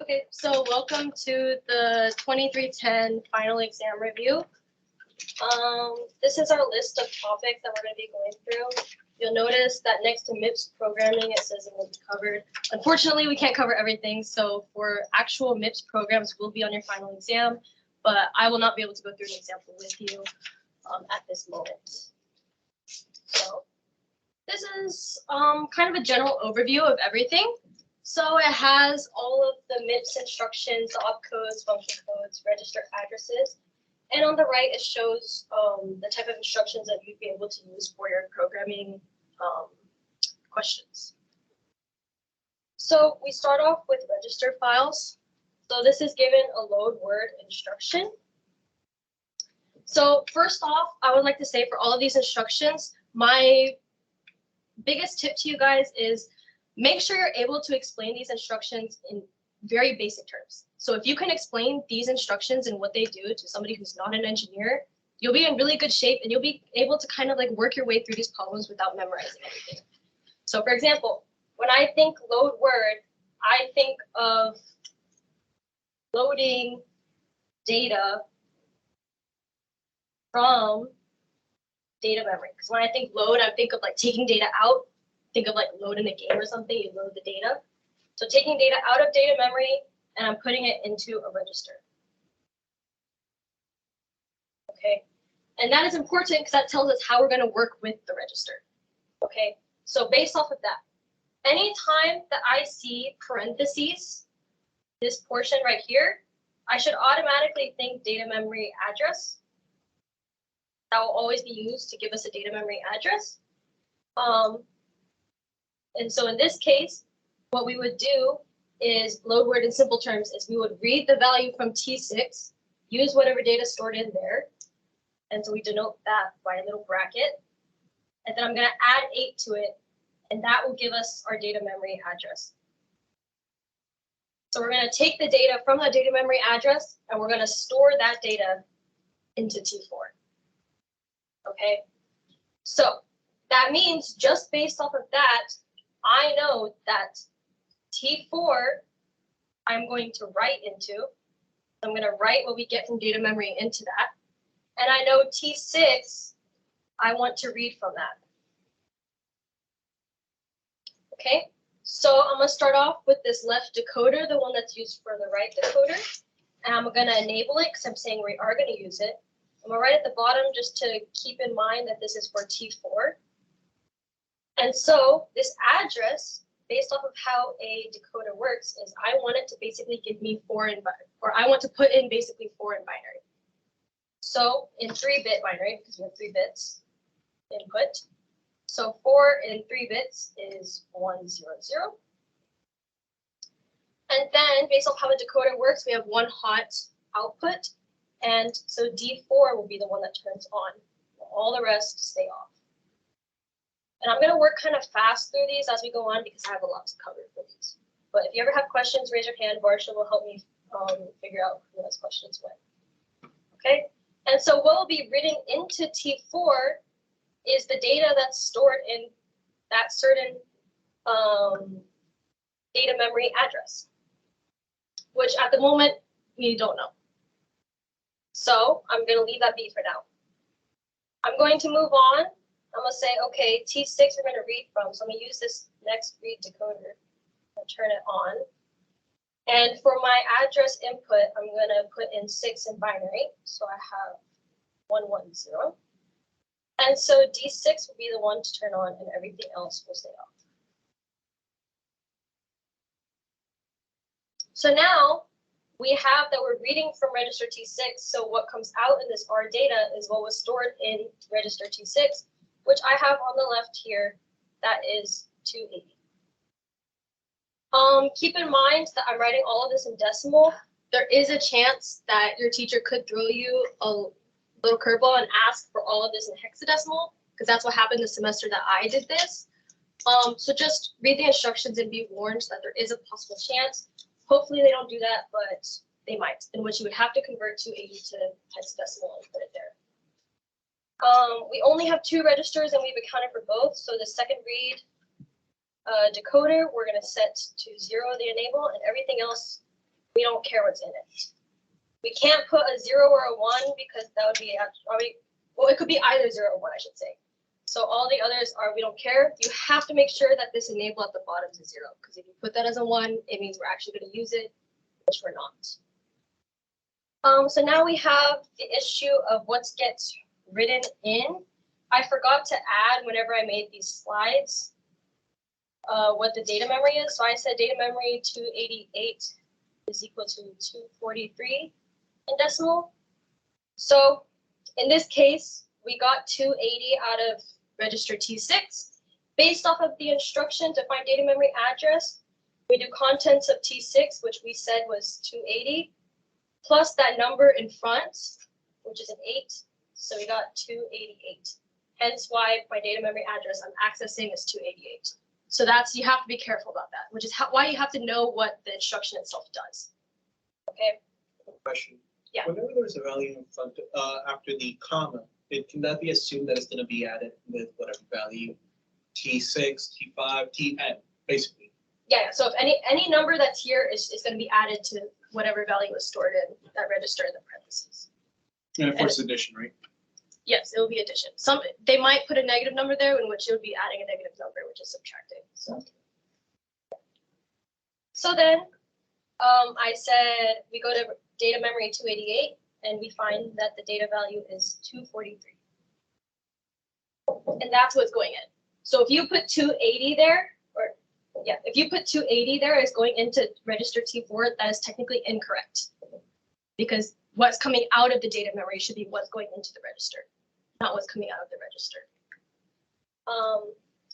Okay, so welcome to the 2310 final exam review. This is our list of topics that we're going to be going through. You'll notice that next to MIPS programming, it says it will be covered. Unfortunately, we can't cover everything, so for actual MIPS programs will be on your final exam, but I will not be able to go through an example with you at this moment. So this is kind of a general overview of everything. So it has all of the MIPS instructions, the opcodes, function codes, register addresses, and on the right it shows the type of instructions that you'd be able to use for your programming questions. So we start off with register files. So this is given a load word instruction. So first off, I would like to say for all of these instructions, my biggest tip to you guys is make sure you're able to explain these instructions in very basic terms. So if you can explain these instructions and what they do to somebody who's not an engineer, you'll be in really good shape and you'll be able to kind of like work your way through these problems without memorizing everything. So for example, when I think load word, I think of loading data from data memory. Because when I think load, I think of like taking data out. Think of like load in a game or something, you load the data. So taking data out of data memory and I'm putting it into a register. Okay, and that is important because that tells us how we're going to work with the register. Okay, so based off of that, anytime that I see parentheses, this portion right here, I should automatically think data memory address. That will always be used to give us a data memory address. And so in this case, what we would do is load word in simple terms is we would read the value from T6, use whatever data stored in there. And so we denote that by a little bracket. And then I'm going to add 8 to it. And that will give us our data memory address. So we're going to take the data from the data memory address and we're going to store that data into T4. Okay, so that means just based off of that, I know that T4 I'm going to write into. I'm going to write what we get from data memory into that. And I know T6 I want to read from that. Okay, so I'm going to start off with this left decoder, the one that's used for the right decoder. And I'm going to enable it because I'm saying we are going to use it. I'm going to write at the bottom just to keep in mind that this is for T4. And so this address, based off of how a decoder works, is I want it to basically give me 4 in binary, or I want to put in basically 4 in binary. So in 3-bit binary, because we have 3 bits input. So 4 in 3 bits is 100. And then based off how a decoder works, we have one hot output. And so D4 will be the one that turns on. All the rest stay off. And I'm going to work kind of fast through these as we go on because I have a lot to cover for these. But if you ever have questions, raise your hand. Varsha will help me figure out who has questions when. Okay, and so what will be written into T4 is the data that's stored in that certain data memory address, which at the moment we don't know. So I'm going to leave that be for now. I'm going to move on. I'm going to say, okay, T6 we're going to read from. So I'm going to use this next read decoder and turn it on. And for my address input, I'm going to put in 6 in binary. So I have 110. And so D6 will be the one to turn on and everything else will stay off. So now we have that we're reading from register T6. So what comes out in this R data is what was stored in register T6, which I have on the left here, that is 280. Keep in mind that I'm writing all of this in decimal. There is a chance that your teacher could throw you a little curveball and ask for all of this in hexadecimal, because that's what happened the semester that I did this. So just read the instructions and be warned that there is a possible chance. Hopefully they don't do that, but they might, in which you would have to convert 280 to hexadecimal and put it there. We only have 2 registers and we've accounted for both. So the second read decoder, we're going to set to 0 the enable, and everything else we don't care what's in it. We can't put a 0 or a 1 because that would be probably, well, it could be either 0 or 1, I should say. So all the others are we don't care. You have to make sure that this enable at the bottom is a 0, because if you put that as a 1, it means we're actually going to use it, which we're not. So now we have the issue of what gets written in. I forgot to add whenever I made these slides what the data memory is. So I said data memory 288 is equal to 243 in decimal. So in this case, we got 280 out of register T6. Based off of the instruction to find data memory address, we do contents of T6, which we said was 280, plus that number in front, which is an 8. So we got 288. Hence why my data memory address I'm accessing is 288. So that's, you have to be careful about that, which is why you have to know what the instruction itself does. Okay. Question. Yeah. Whenever there's a value in front after the comma, can that be assumed that it's going to be added with whatever value, T6, T5, Tn, basically? Yeah. So if any number that's here is going to be added to whatever value was stored in that register in the parentheses. And of course, addition, right? Yes, it will be addition. They might put a negative number there, in which it would be adding a negative number, which is subtracting. So then I said we go to data memory 288, and we find that the data value is 243. And that's what's going in. So if you put 280 there, if you put 280 there as going into register T4, that is technically incorrect. Because what's coming out of the data memory should be what's going into the register, not what's coming out of the register.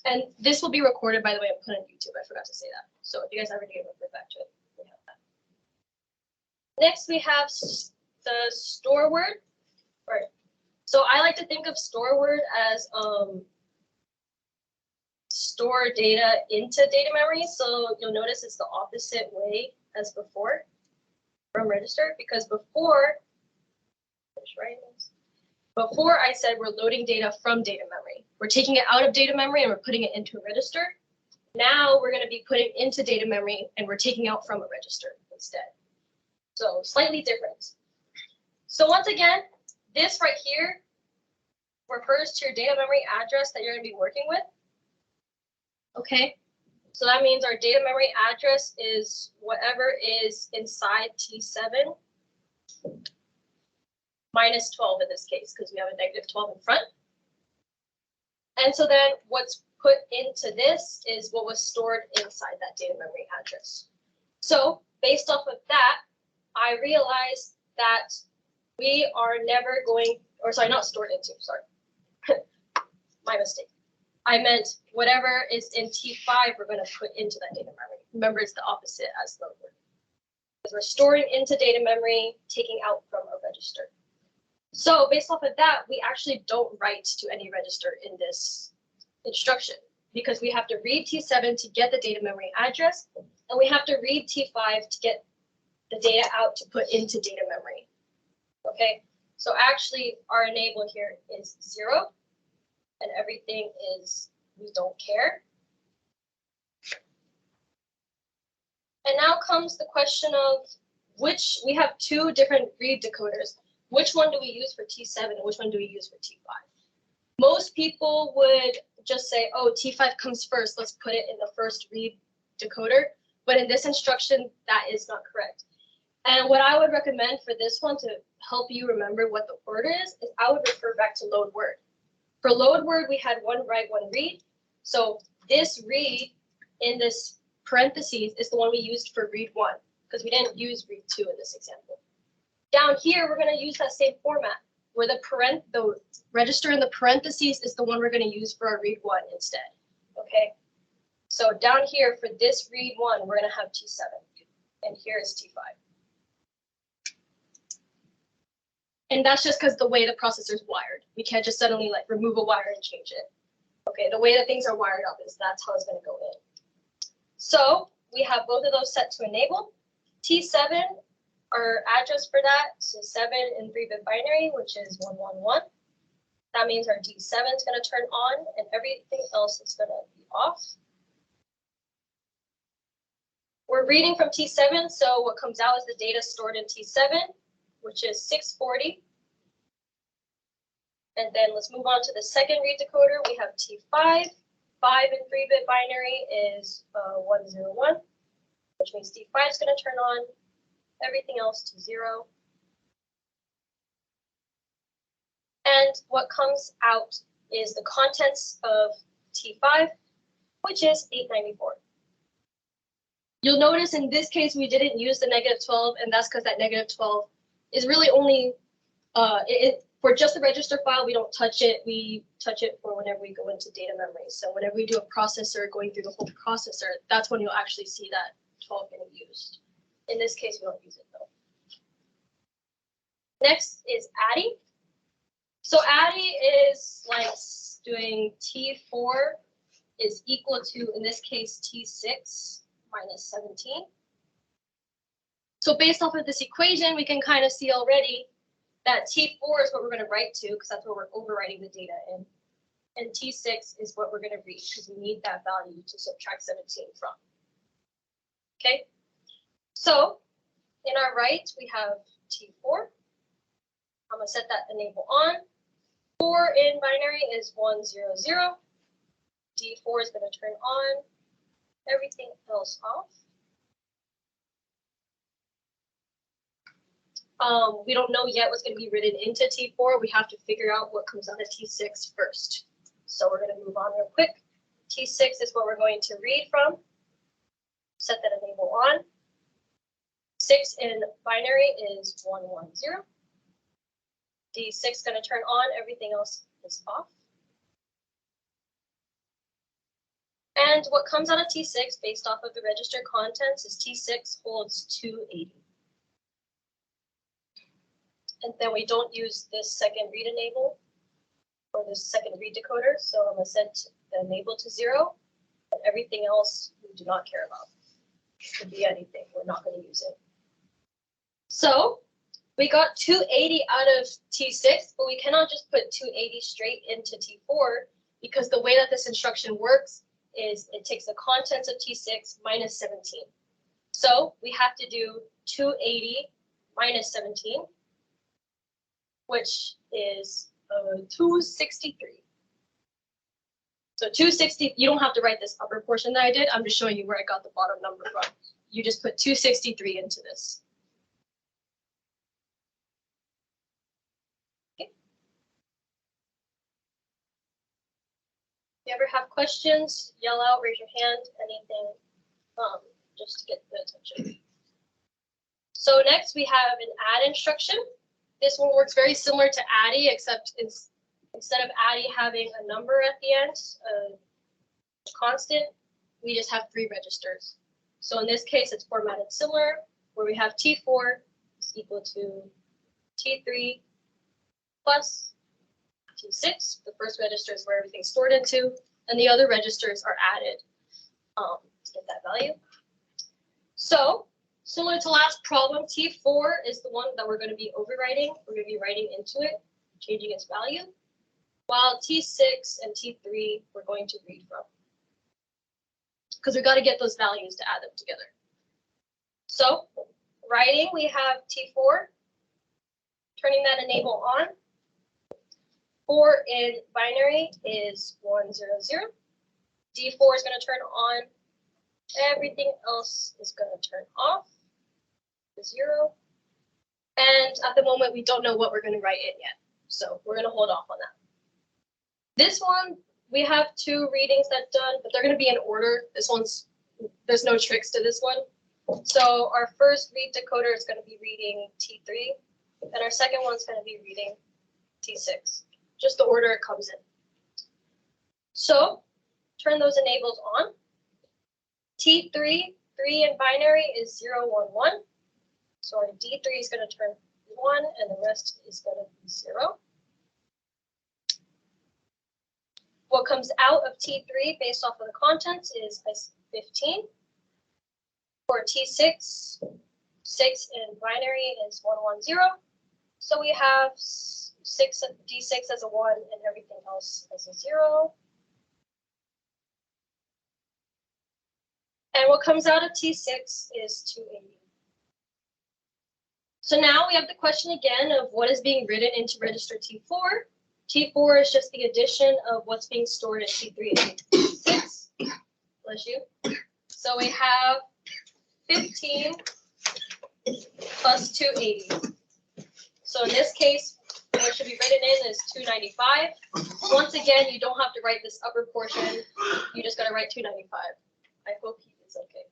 And this will be recorded, by the way, and put on YouTube. I forgot to say that. So if you guys ever need to refer back to it, we have that. Next, we have the store word. Right. So I like to think of store word as store data into data memory. So you'll notice it's the opposite way as before from register, because before I said we're loading data from data memory. We're taking it out of data memory and we're putting it into a register. Now we're going to be putting into data memory and we're taking out from a register instead. So slightly different. So once again, this right here refers to your data memory address that you're going to be working with. Okay, so that means our data memory address is whatever is inside T7 minus 12 in this case, because we have a negative 12 in front. And so then what's put into this is what was stored inside that data memory address. So based off of that, I realized that we are never going, or sorry, not stored into, sorry. My mistake. I meant whatever is in T5, we're going to put into that data memory. Remember, it's the opposite as load word. Because we're storing into data memory, taking out from a register. So based off of that, we actually don't write to any register in this instruction, because we have to read T7 to get the data memory address, and we have to read T5 to get the data out to put into data memory. Okay, so actually our enable here is 0, and everything is we don't care. And now comes the question of which, we have 2 different read decoders. Which one do we use for T7 and which one do we use for T5? Most people would just say, oh, T5 comes first, let's put it in the first read decoder. But in this instruction, that is not correct. And what I would recommend for this one to help you remember what the word is I would refer back to load word. For load word, we had 1 write, 1 read. So this read in this parentheses is the one we used for read 1, because we didn't use read 2 in this example. Down here, we're going to use that same format, where the register in the parentheses is the one we're going to use for our read 1 instead. Okay, so down here for this read 1, we're going to have T7, and here is T5. And that's just because the way the processor is wired. We can't just suddenly like remove a wire and change it. Okay, the way that things are wired up is that's how it's going to go in. So we have both of those set to enable. T7, our address for that is 7 in 3-bit binary, which is 111. That means our D7 is going to turn on and everything else is going to be off. We're reading from T7, so what comes out is the data stored in T7, which is 640. And then let's move on to the second read decoder. We have T5. 5 and 3-bit binary is 101, which means T5 is going to turn on, everything else to 0. And what comes out is the contents of T5, which is 894. You'll notice in this case, we didn't use the -12, and that's because that -12 is really only, for just the register file, we don't touch it. We touch it for whenever we go into data memory. So whenever we do a processor going through the whole processor, that's when you'll actually see that 12 getting used. In this case, we don't use it though. Next is ADDI. So ADDI is like doing T4 is equal to, in this case, T6 minus 17. So based off of this equation, we can kind of see already that T4 is what we're going to write to because that's where we're overwriting the data in. And T6 is what we're going to read because we need that value to subtract 17 from. Okay, so in our write, we have T4. I'm going to set that enable on. 4 in binary is 100. D4 is going to turn on. Everything else off. We don't know yet what's going to be written into T4. We have to figure out what comes out of T6 first. So we're going to move on real quick. T6 is what we're going to read from. Set that enable on. 6 in binary is 110. D6 is going to turn on. Everything else is off. And what comes out of T6 based off of the register contents is T6 holds 280. And then we don't use this second read enable or this second read decoder. So I'm going to set the enable to 0. And everything else we do not care about. It could be anything. We're not going to use it. So we got 280 out of T6, but we cannot just put 280 straight into T4 because the way that this instruction works is it takes the contents of T6 minus 17. So we have to do 280 minus 17, which is 263. So 260, you don't have to write this upper portion that I did. I'm just showing you where I got the bottom number from. You just put 263 into this. Okay. If you ever have questions, yell out, raise your hand, anything, just to get the attention. So next we have an add instruction. This one works very similar to ADDI, except instead of ADDI having a number at the end, a constant, we just have 3 registers. So in this case, it's formatted similar, where we have T4 is equal to T3 plus T6. The first register is where everything's stored into, and the other registers are added to get that value. So similar to last problem, T4 is the one that we're going to be overwriting. We're going to be writing into it, changing its value, while T6 and T3 we're going to read from. Because we've got to get those values to add them together. So writing, we have T4, turning that enable on. 4 in binary is 100. D4 is going to turn on. Everything else is going to turn off to 0. And at the moment, we don't know what we're going to write in yet. So we're going to hold off on that. This one, we have 2 readings that's done, but they're going to be in order. This one's, there's no tricks to this one. So our first read decoder is going to be reading T3, and our second one's going to be reading T6. Just the order it comes in. So turn those enables on. T3, 3 in binary is 0, 1, 1. So our D3 is going to turn 1, and the rest is going to be 0. What comes out of T3 based off of the contents is 15. For T6, 6 in binary is 1, 1, 0. So we have D6 as a 1 and everything else as a 0. And what comes out of T6 is 280. So now we have the question again of what is being written into register T4. T4 is just the addition of what's being stored in T3 and T6. Bless you. So we have 15 plus 280. So in this case, what should be written in is 295. Once again, you don't have to write this upper portion. You just got to write 295. I hope he is okay.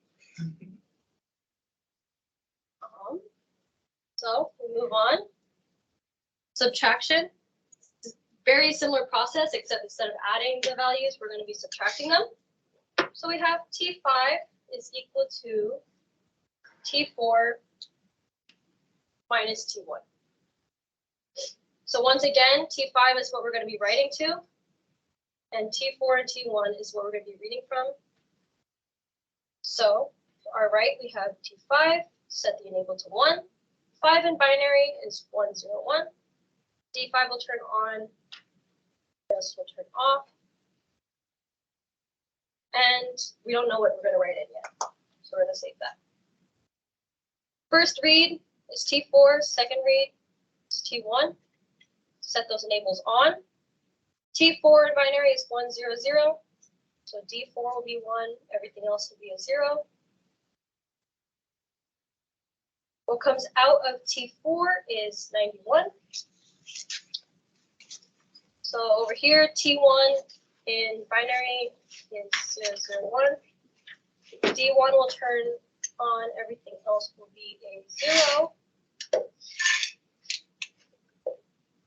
So we move on. Subtraction. Very similar process, except instead of adding the values, we're going to be subtracting them. So we have T5 is equal to T4 minus T1. So once again, T5 is what we're going to be writing to, and T4 and T1 is what we're going to be reading from. So to our right, we have T5, set the enable to 1. 5 in binary is 1, 0, 1. D5 will turn on, this will turn off. And we don't know what we're going to write in yet, so we're going to save that. First read is T4, second read is T1. Set those enables on. T4 in binary is 1, 0, 0. So D4 will be 1, everything else will be a 0. What comes out of T4 is 91. So over here, T1 in binary is 0, 0, 1. D1 will turn on, everything else will be a 0.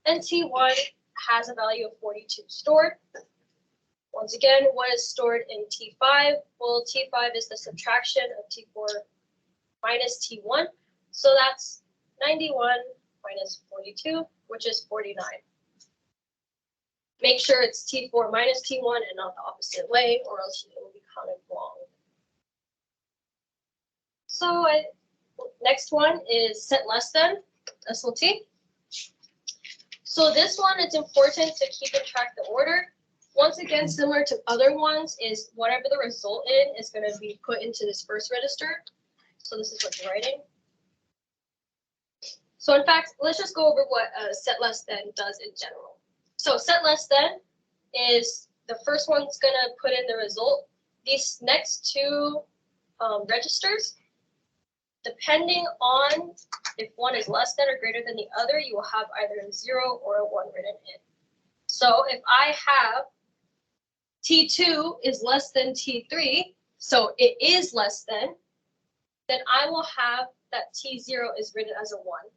And T1 has a value of 42 stored. Once again, what is stored in T5? Well, T5 is the subtraction of T4 minus T1. So that's 91 minus 42, which is 49. Make sure it's T4 minus T1 and not the opposite way, or else it will be kind of wrong. So next one is set less than, SLT. So this one, it's important to keep in track the order. Once again, similar to other ones, is whatever the result in is going to be put into this first register. So this is what you're writing. So in fact, let's just go over what set less than does in general. So set less than is the first one's going to put in the result. These next two registers, depending on if one is less than or greater than the other, you will have either a 0 or a 1 written in. So if I have T2 is less than T3, so it is less than, then I will have that T0 is written as a 1.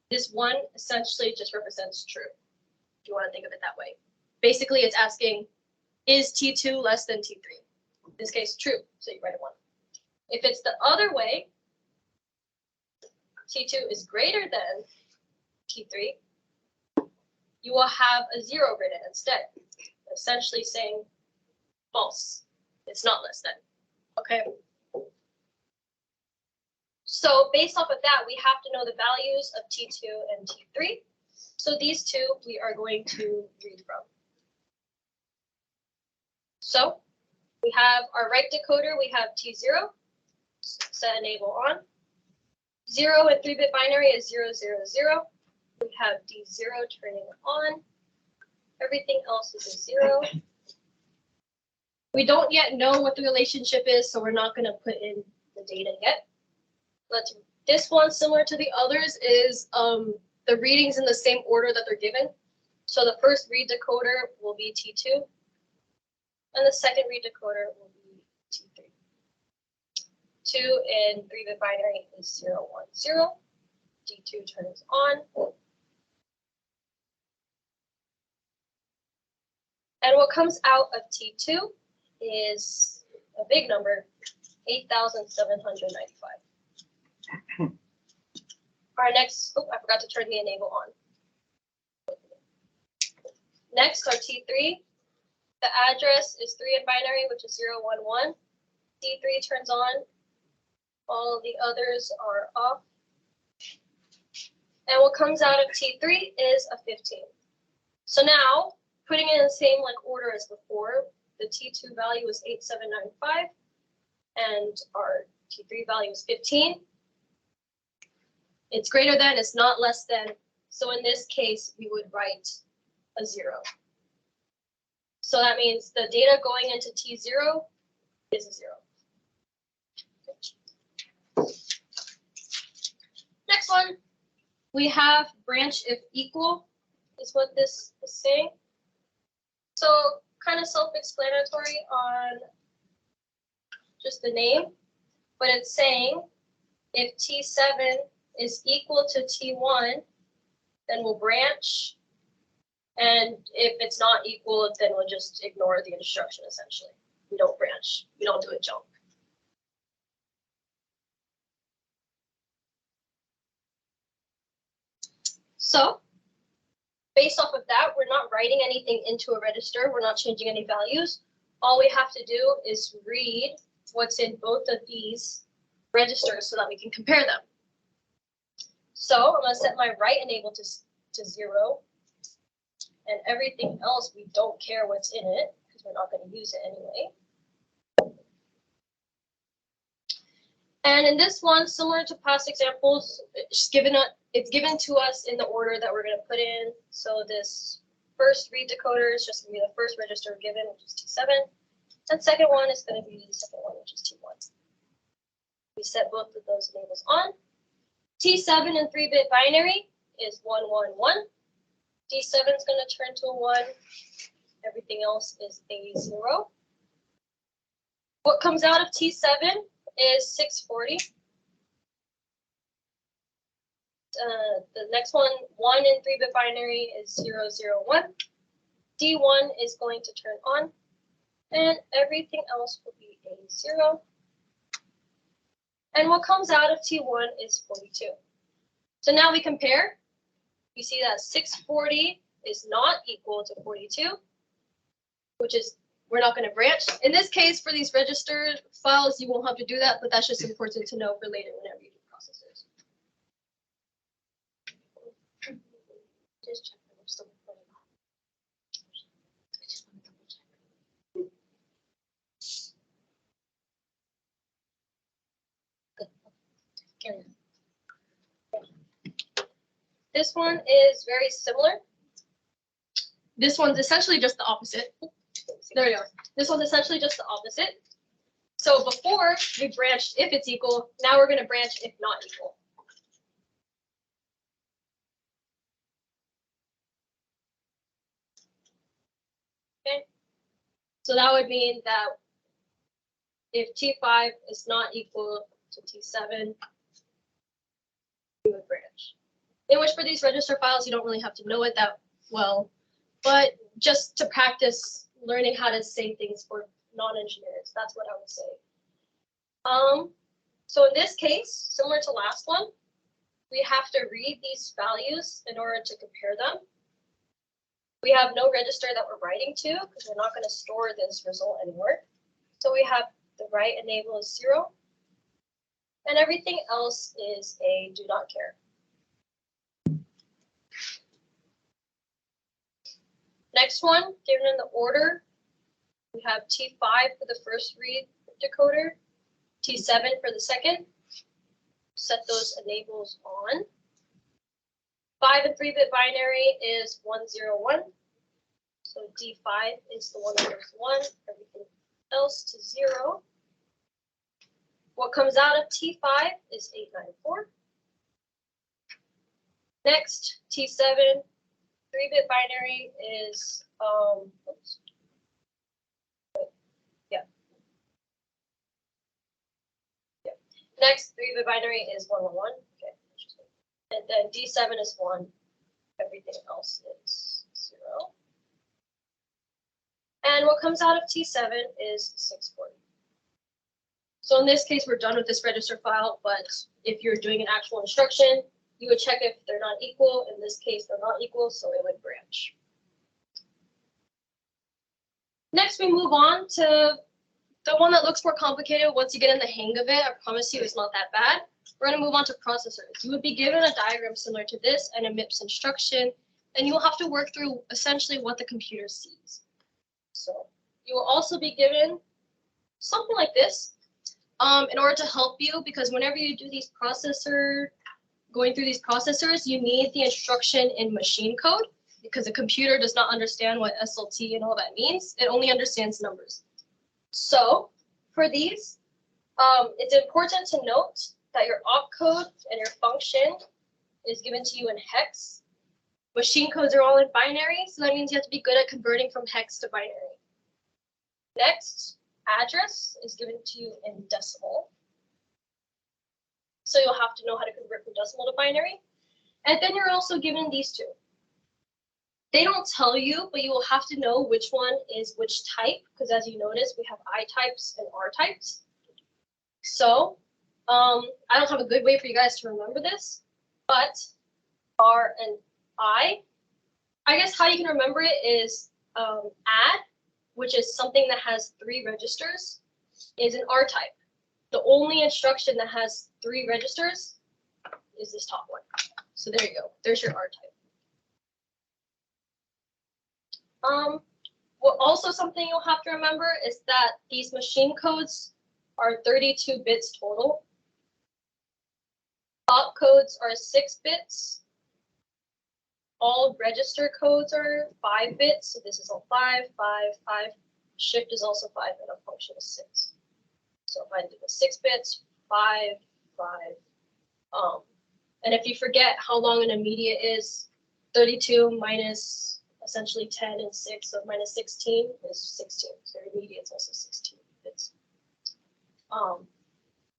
This 1 essentially just represents true, if you want to think of it that way. Basically, it's asking, is T2 less than T3? In this case, true, so you write a 1. If it's the other way, T2 is greater than T3, you will have a 0 written instead, essentially saying false. It's not less than. Okay. So based off of that, we have to know the values of T2 and T3. So these two we are going to read from. So we have our right decoder, we have T0, set enable on. 0 and 3-bit binary is 0, 0, 0. We have D0 turning on. Everything else is a 0. We don't yet know what the relationship is, so we're not going to put in the data yet. This one, similar to the others, is the readings in the same order that they're given. So the first read decoder will be T2, and the second read decoder will be T3. 2 in 3-bit binary is 0, 1, 0. D2 turns on. And what comes out of T2 is a big number, 8,795. Our next, oh, I forgot to turn the enable on. Next, our T3. The address is 3 in binary, which is 0, 1, 1. D3 turns on. All of the others are off. And what comes out of T3 is a 15. So now, putting it in the same order as before, the T2 value is 8795. and our T3 value is 15. It's greater than, it's not less than. So in this case, we would write a 0. So that means the data going into T0 is a 0. Next one, we have branch if equal, is what this is saying. So kind of self-explanatory on just the name, but it's saying if T7 is equal to T1, then we'll branch. And if it's not equal, then we'll just ignore the instruction essentially. We don't branch, we don't do a jump. So based off of that, we're not writing anything into a register. We're not changing any values. All we have to do is read what's in both of these registers so that we can compare them. So I'm going to set my write enable to 0. And everything else, we don't care what's in it because we're not going to use it anyway. And in this one, similar to past examples, it's given to us in the order that we're going to put in. So this first read decoder is just going to be the first register given, which is T7. And second one is going to be the second one, which is T1. We set both of those enables on. T7 in 3-bit binary is 1, 1, 1. D7 is going to turn to a 1. Everything else is a 0. What comes out of T7 is 640. The next one, 1 in 3-bit binary is 0, 0, 1. D1 is going to turn on, and everything else will be a 0. And what comes out of T1 is 42. So now we compare. You see that 640 is not equal to 42, which is, we're not going to branch. In this case, for these register files, you won't have to do that, but that's just important to know for later whenever you do processors. Just check that we're still recording. I just want to double check. Good. Carry on. This one is very similar. This one's essentially just the opposite. There we go. This one's essentially just the opposite. So before we branched if it's equal, now we're going to branch if not equal. Okay. So that would mean that if T5 is not equal to T7, we would branch. In which for these register files, you don't really have to know it that well, but just to practice learning how to say things for non-engineers, that's what I would say. So in this case, similar to last one, we have to read these values in order to compare them. We have no register that we're writing to because we're not going to store this result anywhere. So we have the write enable is 0, and everything else is a do not care. Next one, given in the order, we have T5 for the first read decoder, T7 for the second. Set those enables on. 5 and 3-bit binary is 1, 0, 1. So D5 is the one that goes 1, everything else to 0. What comes out of T5 is 894. Next, T7, 3-bit binary is, oops. Yeah. Yeah. Next, 3-bit binary is 1, 1, 1. Okay. And then D7 is 1. Everything else is 0. And what comes out of T7 is 640. So in this case, we're done with this register file, but if you're doing an actual instruction, you would check if they're not equal. In this case, they're not equal, so it would branch. Next, we move on to the one that looks more complicated. Once you get in the hang of it, I promise you it's not that bad. We're going to move on to processors. You would be given a diagram similar to this and a MIPS instruction, and you will have to work through essentially what the computer sees. So you will also be given something like this. in order to help you, because whenever you do these going through these processors, you need the instruction in machine code because the computer does not understand what SLT and all that means. It only understands numbers. So for these, it's important to note that your opcode and your function is given to you in hex. Machine codes are all in binary, so that means you have to be good at converting from hex to binary. Next, address is given to you in decimal. So you'll have to know how to convert from decimal to binary. And then you're also given these two. They don't tell you, but you will have to know which one is which type, because as you notice, we have I types and R types. So I don't have a good way for you guys to remember this, but R and I guess how you can remember it is add, which is something that has 3 registers, is an R type. The only instruction that has 3 registers is this top one. So there you go. There's your R type. Well, also something you'll have to remember is that these machine codes are 32 bits total. Opcodes are 6 bits. All register codes are 5 bits. So this is all 5, 5, 5. Shift is also 5, and a function is 6. So if I do the 6 bits, 5, 5. And if you forget how long an immediate is, 32 minus essentially 10 and 6, so minus 16 is 16. So immediate is also 16 bits.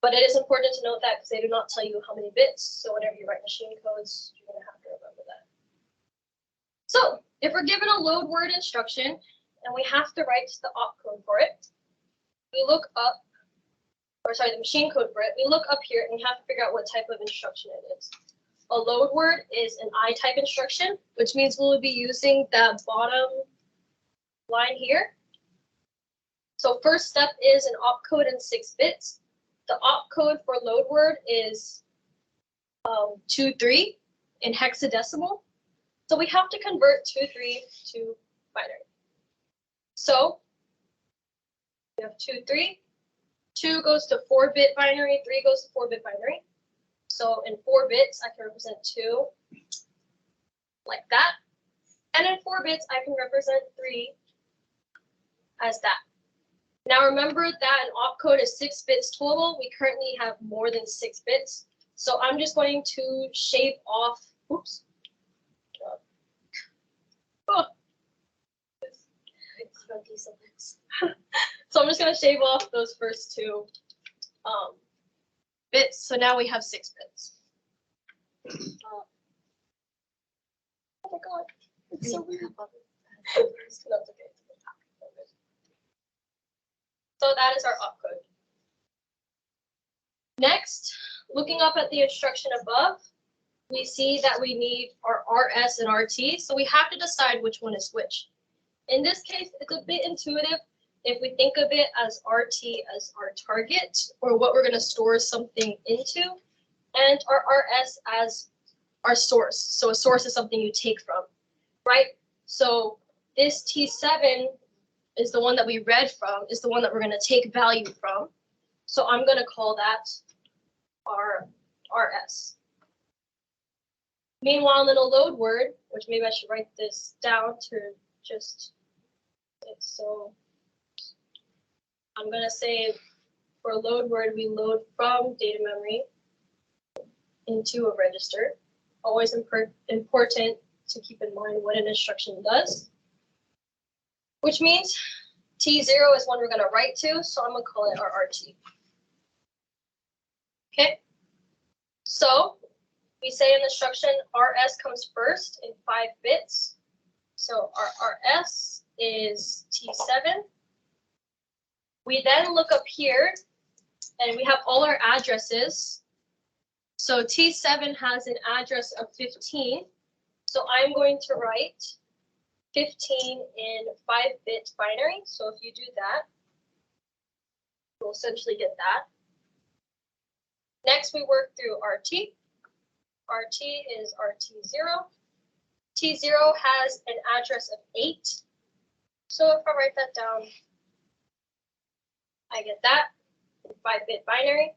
But it is important to note that because they do not tell you how many bits. So whenever you write machine codes, you're going to have to remember that. So if we're given a load word instruction and we have to write the opcode for it, we look up, or sorry, the machine code for it, we look up here and we have to figure out what type of instruction it is. A load word is an I type instruction, which means we'll be using that bottom line here. So first step is an opcode in 6 bits. The opcode for load word is 23 in hexadecimal. So we have to convert 23 to binary. So we have 23. 2 goes to 4-bit binary, 3 goes to 4-bit binary. So in 4 bits, I can represent 2 like that. And in 4 bits, I can represent 3 as that. Now remember that an opcode is 6 bits total. We currently have more than 6 bits. So I'm just going to shave off, oops. Oh. So I'm just going to shave off those first 2 bits. So now we have 6 bits. Oh my god, it's so weird. That's okay. So that is our opcode. Next, looking up at the instruction above, we see that we need our RS and RT, so we have to decide which one is which. In this case, it's a bit intuitive if we think of it as RT as our target, or what we're going to store something into, and our RS as our source. So a source is something you take from, right? So this T7 is the one that we read from, is the one that we're going to take value from. So I'm going to call that our RS. Meanwhile, in a load word, which maybe I should write this down to just, so I'm going to say for a load word, we load from data memory into a register. Always important to keep in mind what an instruction does. Which means T0 is one we're going to write to, so I'm going to call it our RT. Okay, so we say in the instruction RS comes first in 5 bits. So our RS is T7. We then look up here and we have all our addresses. So T7 has an address of 15. So I'm going to write 15 in 5-bit binary. So if you do that, we'll essentially get that. Next, we work through RT. RT is RT0. T0 has an address of 8. So if I write that down, I get that. 5-bit binary.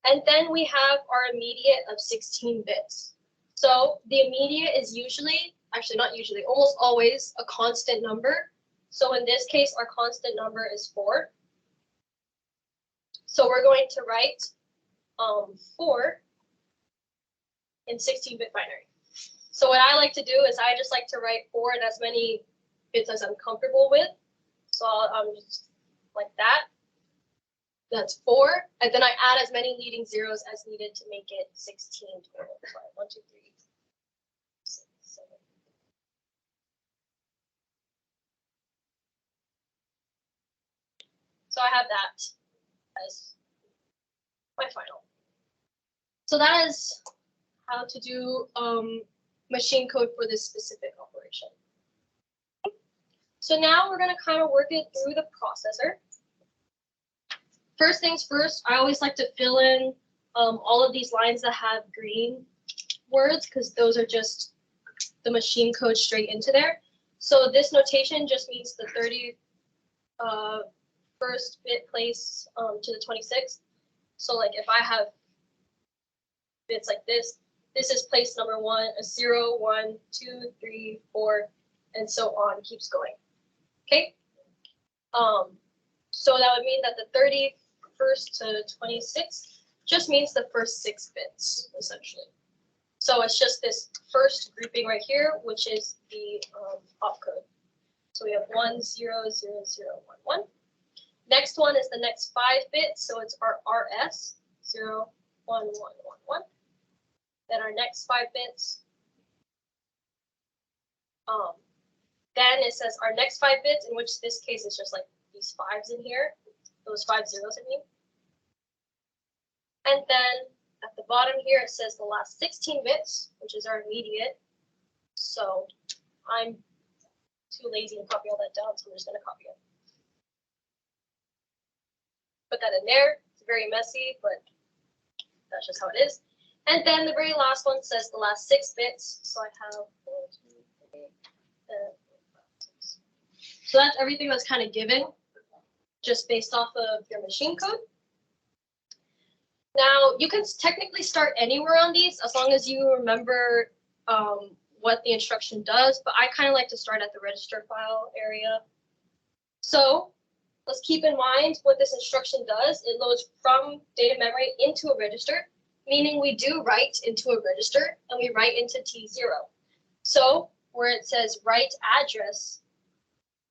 And then we have our immediate of 16 bits. So the immediate is usually, actually not usually, almost always a constant number. So in this case, our constant number is 4. So we're going to write 4 in 16-bit binary. So what I like to do is I just like to write 4 in as many bits as I'm comfortable with. So I'm just like that. That's 4, and then I add as many leading zeros as needed to make it 16 total. 1, 2, 3, 6, 7. So I have that as my final. So that is how to do machine code for this specific operation. So now we're going to kind of work it through the processor. First things first, I always like to fill in all of these lines that have green words because those are just the machine code straight into there. So this notation just means the 31st bit place to the 26th. So like if I have bits like this is place number 1, a 0, 1, 2, 3, 4, and so on, keeps going. Okay. So that would mean that the 31st to 26th just means the first 6 bits, essentially. So it's just this first grouping right here, which is the opcode. So we have 1, 0, 0, 0, 1, 1. Next one is the next 5 bits, so it's our RS, 0, 1, 1, 1, 1. Then our next 5 bits. Then it says our next 5 bits, in which this case is just like these 5s in here, those 5 zeros I mean. And then at the bottom here it says the last 16 bits, which is our immediate. So I'm too lazy to copy all that down, so I'm just going to copy it. Put that in there. It's very messy, but that's just how it is. And then the very last one says the last 6 bits. So I have 1, 2, 3, 5, 6. So that's everything that's kind of given, just based off of your machine code. Now, you can technically start anywhere on these as long as you remember what the instruction does, but I kind of like to start at the register file area. So let's keep in mind what this instruction does. It loads from data memory into a register, meaning we do write into a register and we write into T0. So where it says write address,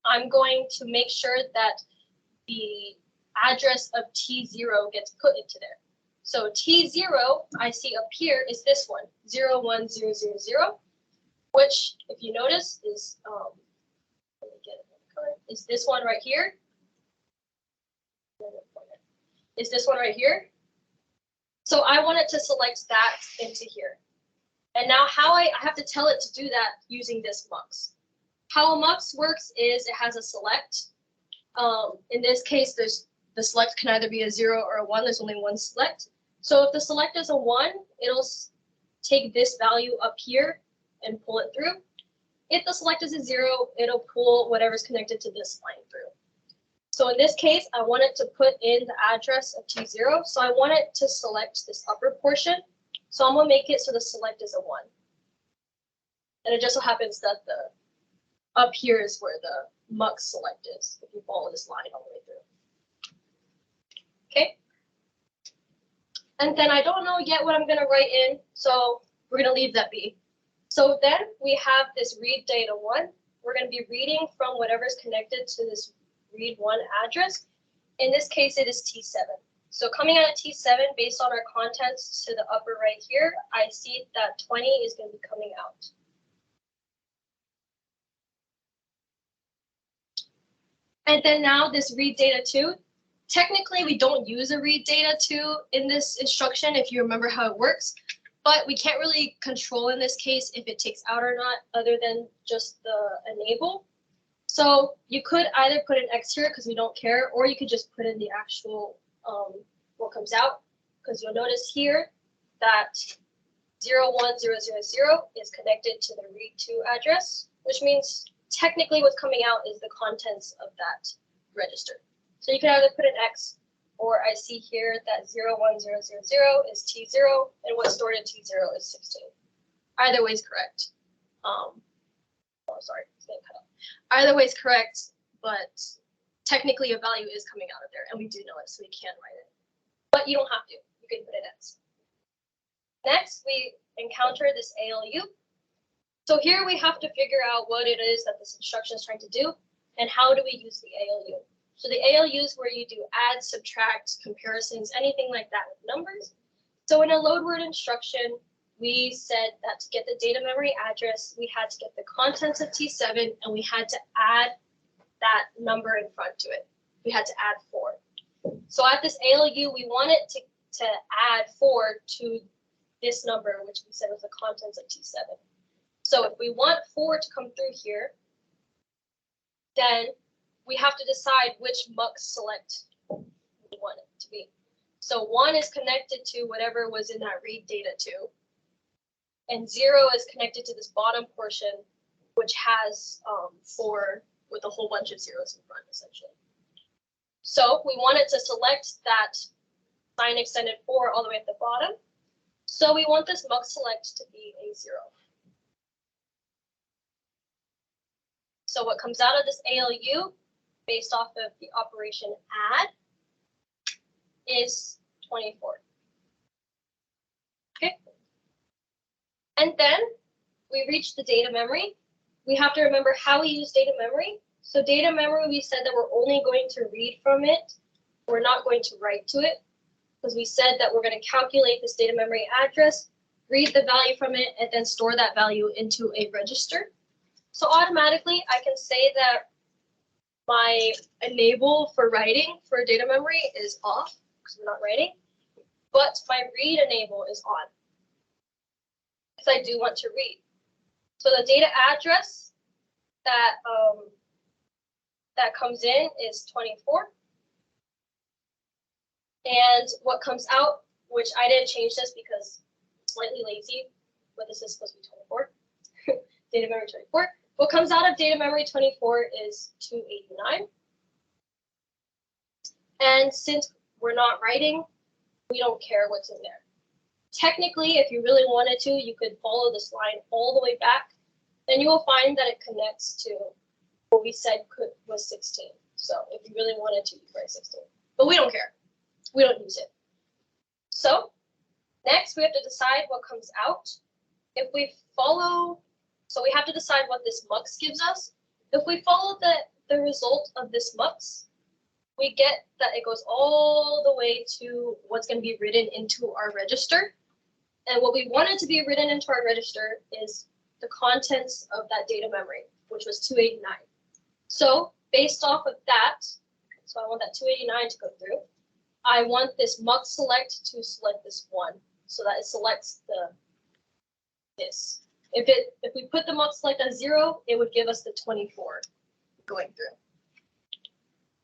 I'm going to make sure that the address of T0 gets put into there. So T0 I see up here is this one, 0, 1, 0, 0, 0, which if you notice is, let me get it in color, is this one right here. Is this one right here. So I want it to select that into here. And now how I have to tell it to do that using this mux. How a mux works is it has a select. In this case, the select can either be a 0 or a 1. There's only one select. So if the select is a 1, it'll take this value up here and pull it through. If the select is a 0, it'll pull whatever's connected to this line through. So in this case, I want it to put in the address of T0. So I want it to select this upper portion. So I'm going to make it so the select is a 1. And it just so happens that the up here is where the mux select is, if you follow this line all the way through. Okay. And then I don't know yet what I'm going to write in, so we're going to leave that be. So then we have this read data 1. We're going to be reading from whatever's connected to this read 1 address. In this case, it is T7. So coming out of T7, based on our contents to the upper right here, I see that 20 is going to be coming out. And then now this read data 2. Technically, we don't use a read data 2 in this instruction if you remember how it works, but we can't really control in this case if it takes out or not other than just the enable. So you could either put an X here because we don't care, or you could just put in the actual what comes out, because you'll notice here that 01000 is connected to the read 2 address, which means technically what's coming out is the contents of that register. So you can either put an X or I see here that 0, 1, 0, 0, 0 is T0, and what's stored in T0 is 16. Either way is correct. Oh, sorry, it's getting cut off. Either way is correct, but technically a value is coming out of there, and we do know it, so we can write it. But you don't have to. You can put it as. Next, we encounter this ALU. So here we have to figure out what it is that this instruction is trying to do, and how do we use the ALU. So the ALU is where you do add, subtract, comparisons, anything like that with numbers. So in a load word instruction, we said that to get the data memory address, we had to get the contents of T7, and we had to add that number in front to it. We had to add 4. So at this ALU, we wanted to add 4 to this number, which we said was the contents of T7. So if we want 4 to come through here, then we have to decide which mux select we want it to be. So 1 is connected to whatever was in that read data 2, and 0 is connected to this bottom portion, which has 4 with a whole bunch of zeros in front, essentially. So we wanted to select that sign extended 4 all the way at the bottom. So we want this mux select to be a 0. So what comes out of this ALU, based off of the operation add, is 24. Okay. And then we reach the data memory. We have to remember how we use data memory. So data memory, we said that we're only going to read from it. We're not going to write to it, because we said that we're going to calculate this data memory address, read the value from it, and then store that value into a register. So automatically, I can say that my enable for writing for data memory is off, because we're not writing, but my read enable is on, because I do want to read. So the data address that that comes in is 24. And what comes out, which I didn't change this because I'm slightly lazy, but this is supposed to be 24. Data memory 24. What comes out of data memory 24 is 289. And since we're not writing, we don't care what's in there. Technically, if you really wanted to, you could follow this line all the way back, and you will find that it connects to what we said was 16. So if you really wanted to, you could write 16. But we don't care. We don't use it. So next, we have to decide what comes out. If we follow, so we have to decide what this mux gives us. If we follow the result of this mux, we get that it goes all the way to what's going to be written into our register. And what we wanted to be written into our register is the contents of that data memory, which was 289. So based off of that, so I want that 289 to go through. I want this mux select to select this 1, so that it selects this. If we put the mux select as 0, it would give us the 24 going through.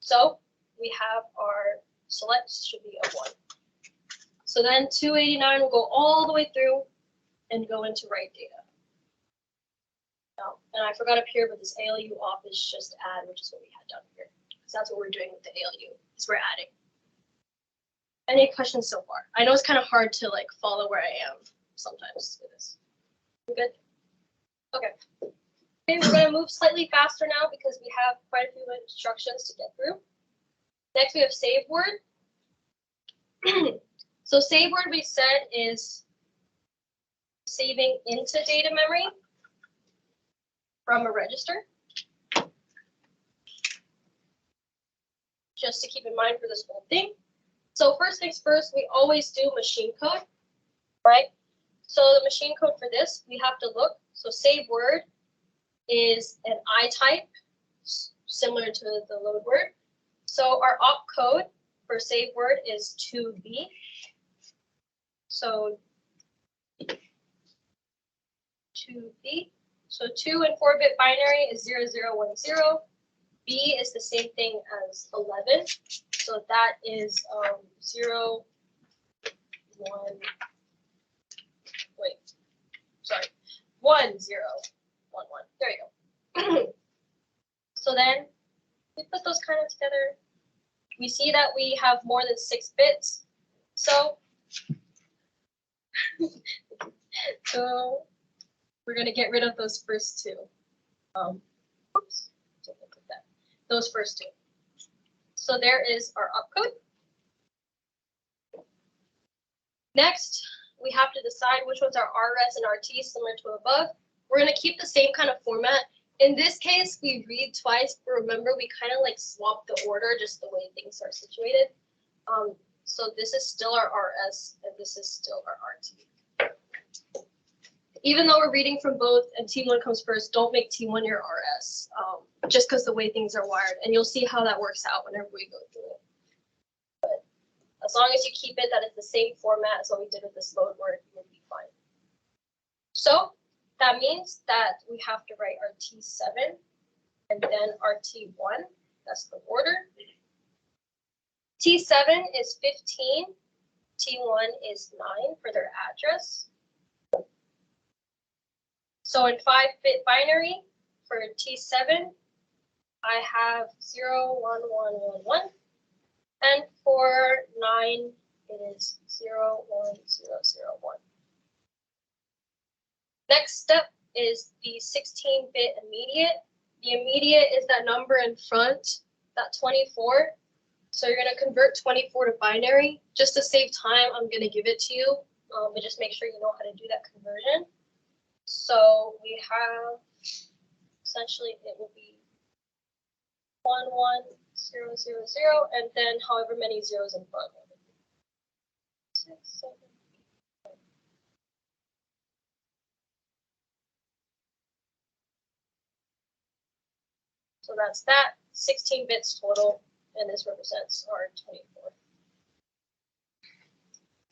So we have our select should be a 1. So then 289 will go all the way through and go into write data. Now, and I forgot up here, but this ALU off is just add, which is what we had down here, because that's what we're doing with the ALU, is we're adding. Any questions so far? I know it's kind of hard to like follow where I am sometimes with this. We good? Okay. Okay, we're going to move slightly faster now because we have quite a few instructions to get through. Next, we have save word. So save word we said is saving into data memory from a register. Just to keep in mind for this whole thing. So first things first, we always do machine code, right? So the machine code for this, we have to look. So save word is an I type, similar to the load word. So our opcode for save word is 2B. So 2B. So 2 and 4-bit binary is 0010. B is the same thing as 11. So that is 0, 1, wait, sorry, 1, 0, 1, 1. There you go. So then we put those kind of together. we see that we have more than 6 bits. So, so we're gonna get rid of those first two. Oops, didn't look at that. Those first two. So there is our opcode. Next, we have to decide which ones are RS and RT, similar to above. We're gonna keep the same kind of format. In this case, we read twice, but remember we kind of like swap the order, just the way things are situated. So this is still our RS and this is still our RT. Even though we're reading from both and T1 comes first, don't make T1 your RS, just because the way things are wired. And you'll see how that works out whenever we go through it. But as long as you keep it that it's the same format as what we did with this load word, you'll be fine. So that means that we have to write our T7 and then our T1. That's the order. T7 is 15, T1 is 9 for their address. So in 5-bit binary for T7, I have 0, 1, 1, 1, 1. And for 9, it is 0, 1, 0, 0, 1. Next step is the 16-bit immediate. The immediate is that number in front, that 24. So you're going to convert 24 to binary. Just to save time, I'm going to give it to you, but just make sure you know how to do that conversion. So we have, essentially, it will be 1, 1, 0, 0, 0, and then however many zeros in front. 6, 7, 8. So that's that, 16 bits total, and this represents our 24.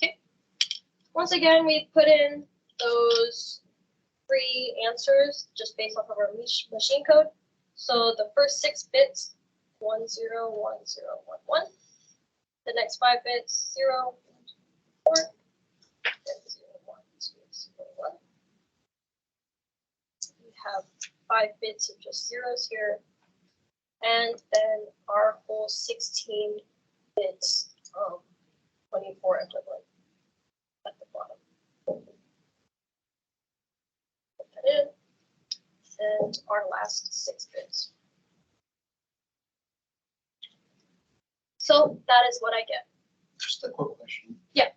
Okay. Once again, we put in those 3 answers just based off of our machine code. So the first 6 bits, 1, 0, 1, 0, 1, 1. The next 5 bits, 0, 1, 4, then 0, 1, 2, 0, 1. We have 5 bits of just zeros here. And then our whole 16 bits, 24 equivalent at the bottom. Put that in. And our last 6 bits. So that is what I get. Just a quick question. Yeah.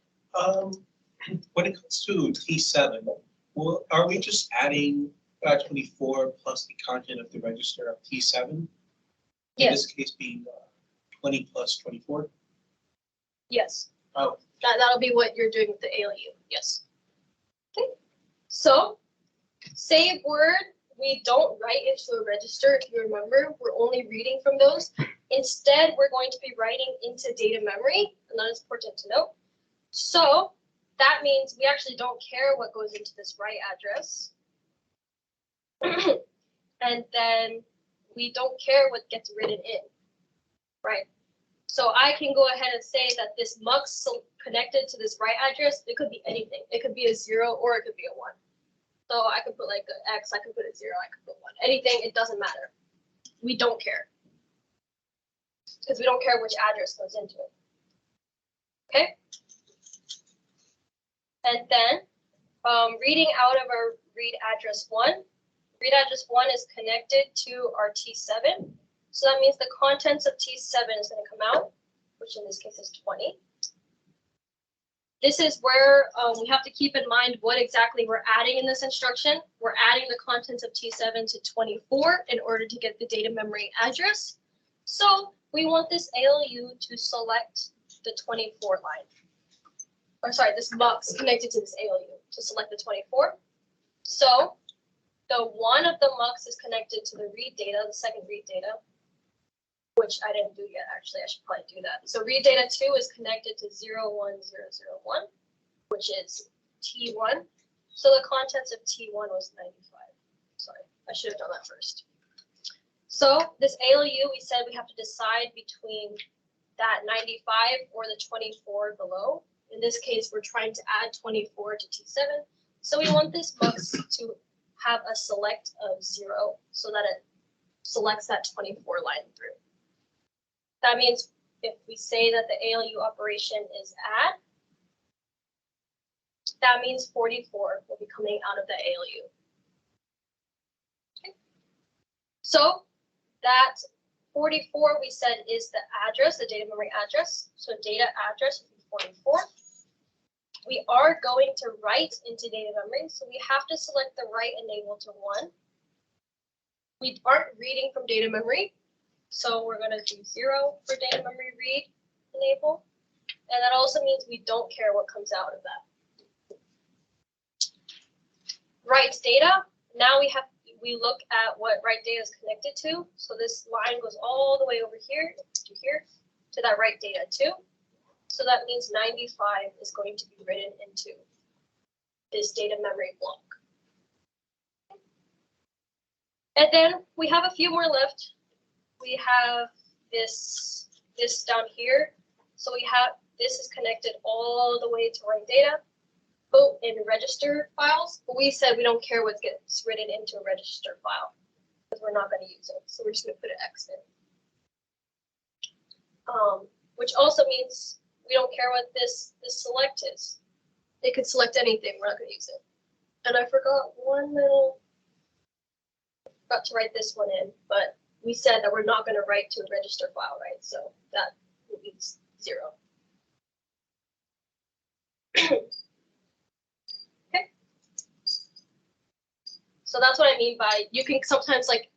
When it comes to T7, well, are we just adding 24 plus the content of the register of T7? In Yes. this case being 20 plus 24? Yes. Oh. That'll be what you're doing with the ALU. Yes. Okay. So save word, we don't write into a register. If you remember, we're only reading from those. Instead, we're going to be writing into data memory, and that is important to note. So that means we actually don't care what goes into this write address. And then we don't care what gets written in, right? So I can go ahead and say that this mux connected to this write address, it could be anything. It could be a 0 or it could be a 1. So I could put like an X, I could put a 0, I could put 1. Anything, it doesn't matter. We don't care. Because we don't care which address goes into it. Okay? And then reading out of our read address 1. Read address 1 is connected to our T7. So that means the contents of T7 is going to come out, which in this case is 20. This is where we have to keep in mind what exactly we're adding in this instruction. We're adding the contents of T7 to 24 in order to get the data memory address. So we want this ALU to select the 24 line. Or sorry, this mux connected to this ALU to select the 24. So the one of the mux is connected to the read data, the second read data, which I didn't do yet, actually. I should probably do that. So read data 2 is connected to 01001, which is T1. So the contents of T1 was 95. Sorry, I should have done that first. So this ALU, we said we have to decide between that 95 or the 24 below. In this case, we're trying to add 24 to T7. So we want this mux to have a select of 0 so that it selects that 24 line through. That means if we say that the ALU operation is add, that means 44 will be coming out of the ALU. Okay. So that 44 we said is the address, the data memory address. So data address would be 44. We are going to write into data memory, so we have to select the write enable to 1. We aren't reading from data memory, so we're going to do 0 for data memory read enable. And that also means we don't care what comes out of that. Write data, now we look at what write data is connected to. So this line goes all the way over here to that write data too. So that means 95 is going to be written into this data memory block. And then we have a few more left. We have this down here. So we have this is connected all the way to write data, both in register files. But we said we don't care what gets written into a register file because we're not going to use it. So we're just going to put an X in. Which also means we don't care what this select is. It could select anything. We're not going to use it. And I forgot forgot to write this one in, but we said that we're not going to write to a register file, right? So that means 0. Okay. So that's what I mean by you can sometimes like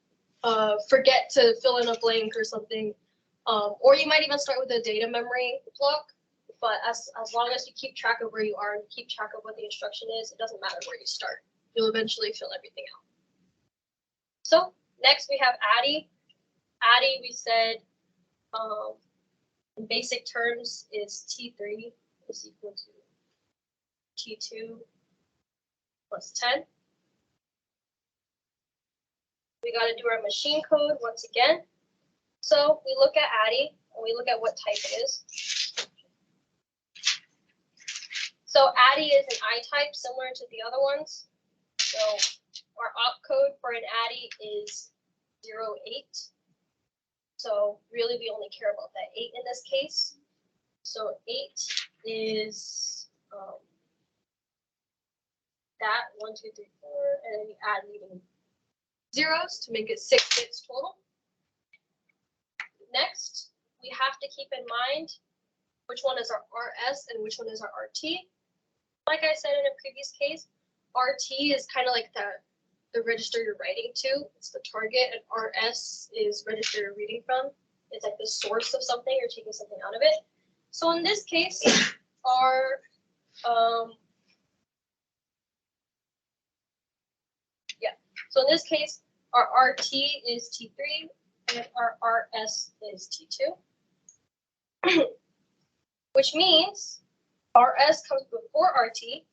forget to fill in a blank or something, or you might even start with a data memory block. But as long as you keep track of where you are and keep track of what the instruction is, it doesn't matter where you start. You'll eventually fill everything out. So next we have ADDIE. ADDIE we said in basic terms is T3 is equal to T2 plus 10. We got to do our machine code once again. So we look at ADDIE and we look at what type it is. So ADDIE is an I type similar to the other ones. So our opcode for an ADDIE is 08. So really we only care about that 8 in this case. So 8 is that 1, 2, 3, 4, and then you add even zeros to make it 6 bits total. Next, we have to keep in mind which one is our RS and which one is our RT. Like I said in a previous case, RT is kind of like the register you're writing to. It's the target, and RS is register you're reading from. It's like the source of something, you're taking something out of it. So in this case, our So in this case, our RT is T3 and our RS is T2, which means RS comes before RT.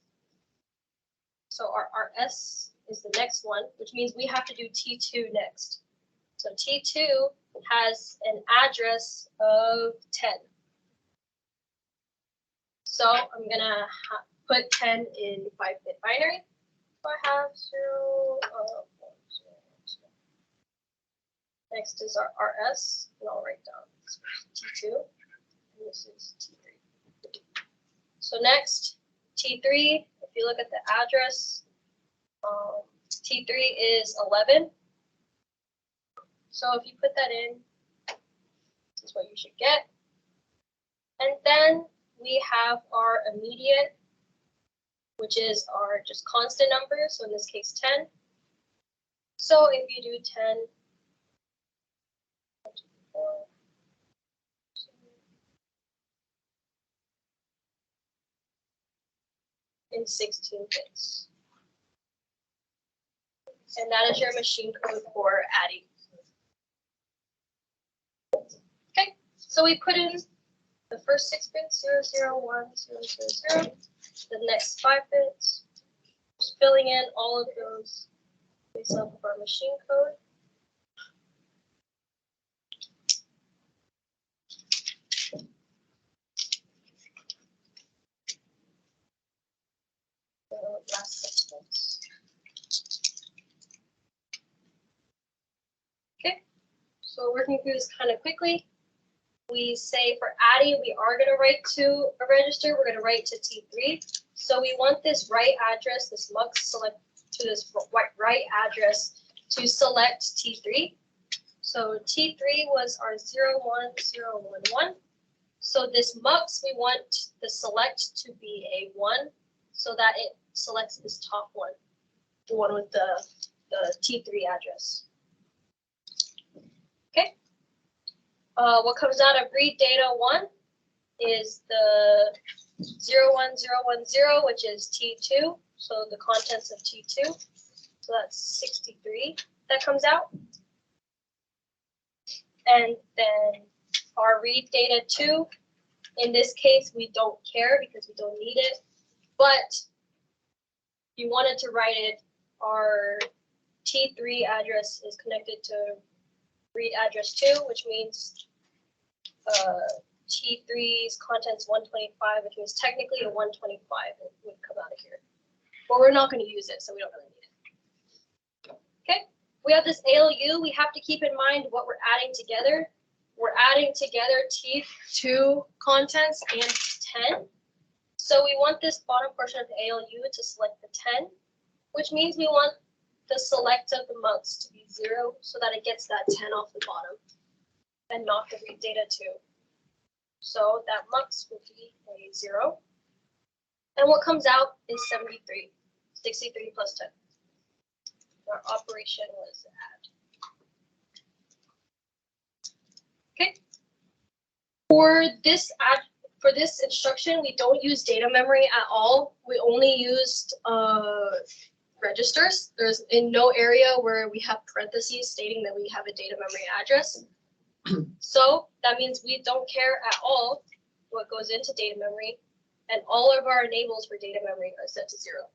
So our RS is the next one, which means we have to do T2 next. So T2 has an address of 10. So I'm going to put 10 in 5-bit binary. So I have 0, 1, 0, 0. Next is our RS, and I'll write down T2, and this is T3. So next, T3, if you look at the address, T3 is 11. So if you put that in, this is what you should get. And then we have our immediate, which is our just constant number, so in this case 10. So if you do 10, 1, 2, 4, in 16 bits. And that is your machine code for ADDIE. Okay, so we put in the first 6 bits, 0, 0, 1, 0, 0, 0. The next 5 bits, just filling in all of those based off of our machine code. The last 6 bits. Okay, so working through this kind of quickly. we say for adding, we are going to write to a register. We're going to write to T3. So we want this right address, this mux select to this right address to select T3. So T3 was our 01011. So this mux, we want the select to be a 1 so that it selects this top one, the one with the T3 address. Okay. What comes out of read data 1 is the 01010, which is T2, so the contents of T2. So that's 63 that comes out. And then our read data 2, in this case, we don't care because we don't need it. But if you wanted to write it, our T3 address is connected to read address 2, which means T3's contents 125, which means technically a 125 would come out of here. But we're not going to use it, so we don't really need it. Okay, we have this ALU. We have to keep in mind what we're adding together. We're adding together T2 contents and 10. So we want this bottom portion of the ALU to select the 10, which means we want the select of the mux to be 0 so that it gets that 10 off the bottom and not the read data 2. So that mux will be a 0. And what comes out is 73. 63 plus 10. Our operation was add. Okay. For this instruction, we don't use data memory at all. We only used registers. There's in no area where we have parentheses stating that we have a data memory address. So that means we don't care at all what goes into data memory, and all of our enables for data memory are set to 0.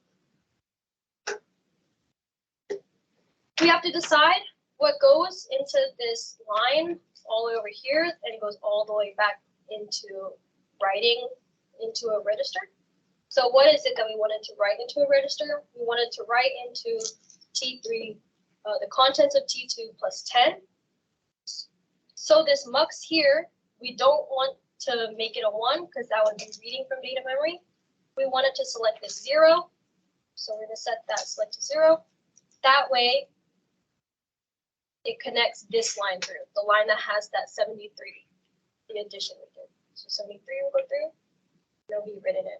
We have to decide what goes into this line all the way over here, and it goes all the way back into writing into a register. So what is it that we wanted to write into a register? We wanted to write into T3 the contents of T2 plus 10. So this mux here, we don't want to make it a 1 because that would be reading from data memory. We wanted to select this 0. So we're going to set that select to 0. That way, it connects this line through, the line that has that 73, the addition we did. So 73 will go through, and it'll be written in.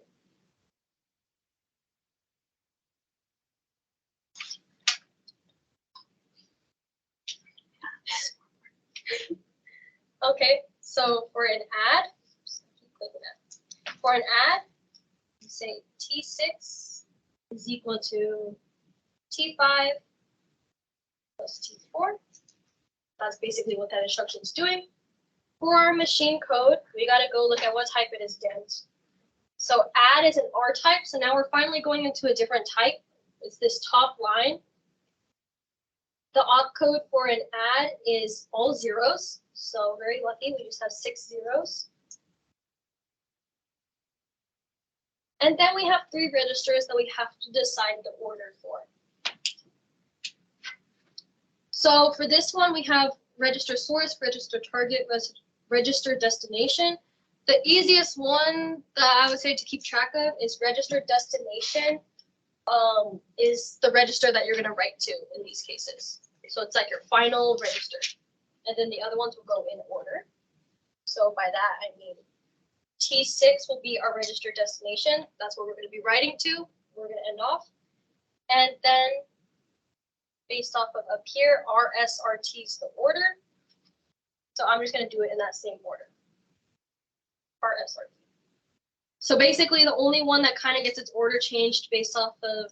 Okay, so for an add, for an add, you say T6 is equal to T5 plus T4. That's basically what that instruction is doing. For our machine code, we got to go look at what type it is dense. So add is an R type, so now we're finally going into a different type. It's this top line. The opcode for an add is all zeros, so very lucky, we just have 6 zeros. And then we have 3 registers that we have to decide the order for. So for this one, we have register source, register target, register destination. The easiest one that I would say to keep track of is register destination is the register that you're going to write to in these cases. So it's like your final register. And then the other ones will go in order. So by that, I mean T6 will be our register destination. That's where we're going to be writing to. We're going to end off. And then based off of up here, RSRT is the order. So I'm just going to do it in that same order. RSRT. So basically the only one that kind of gets its order changed based off of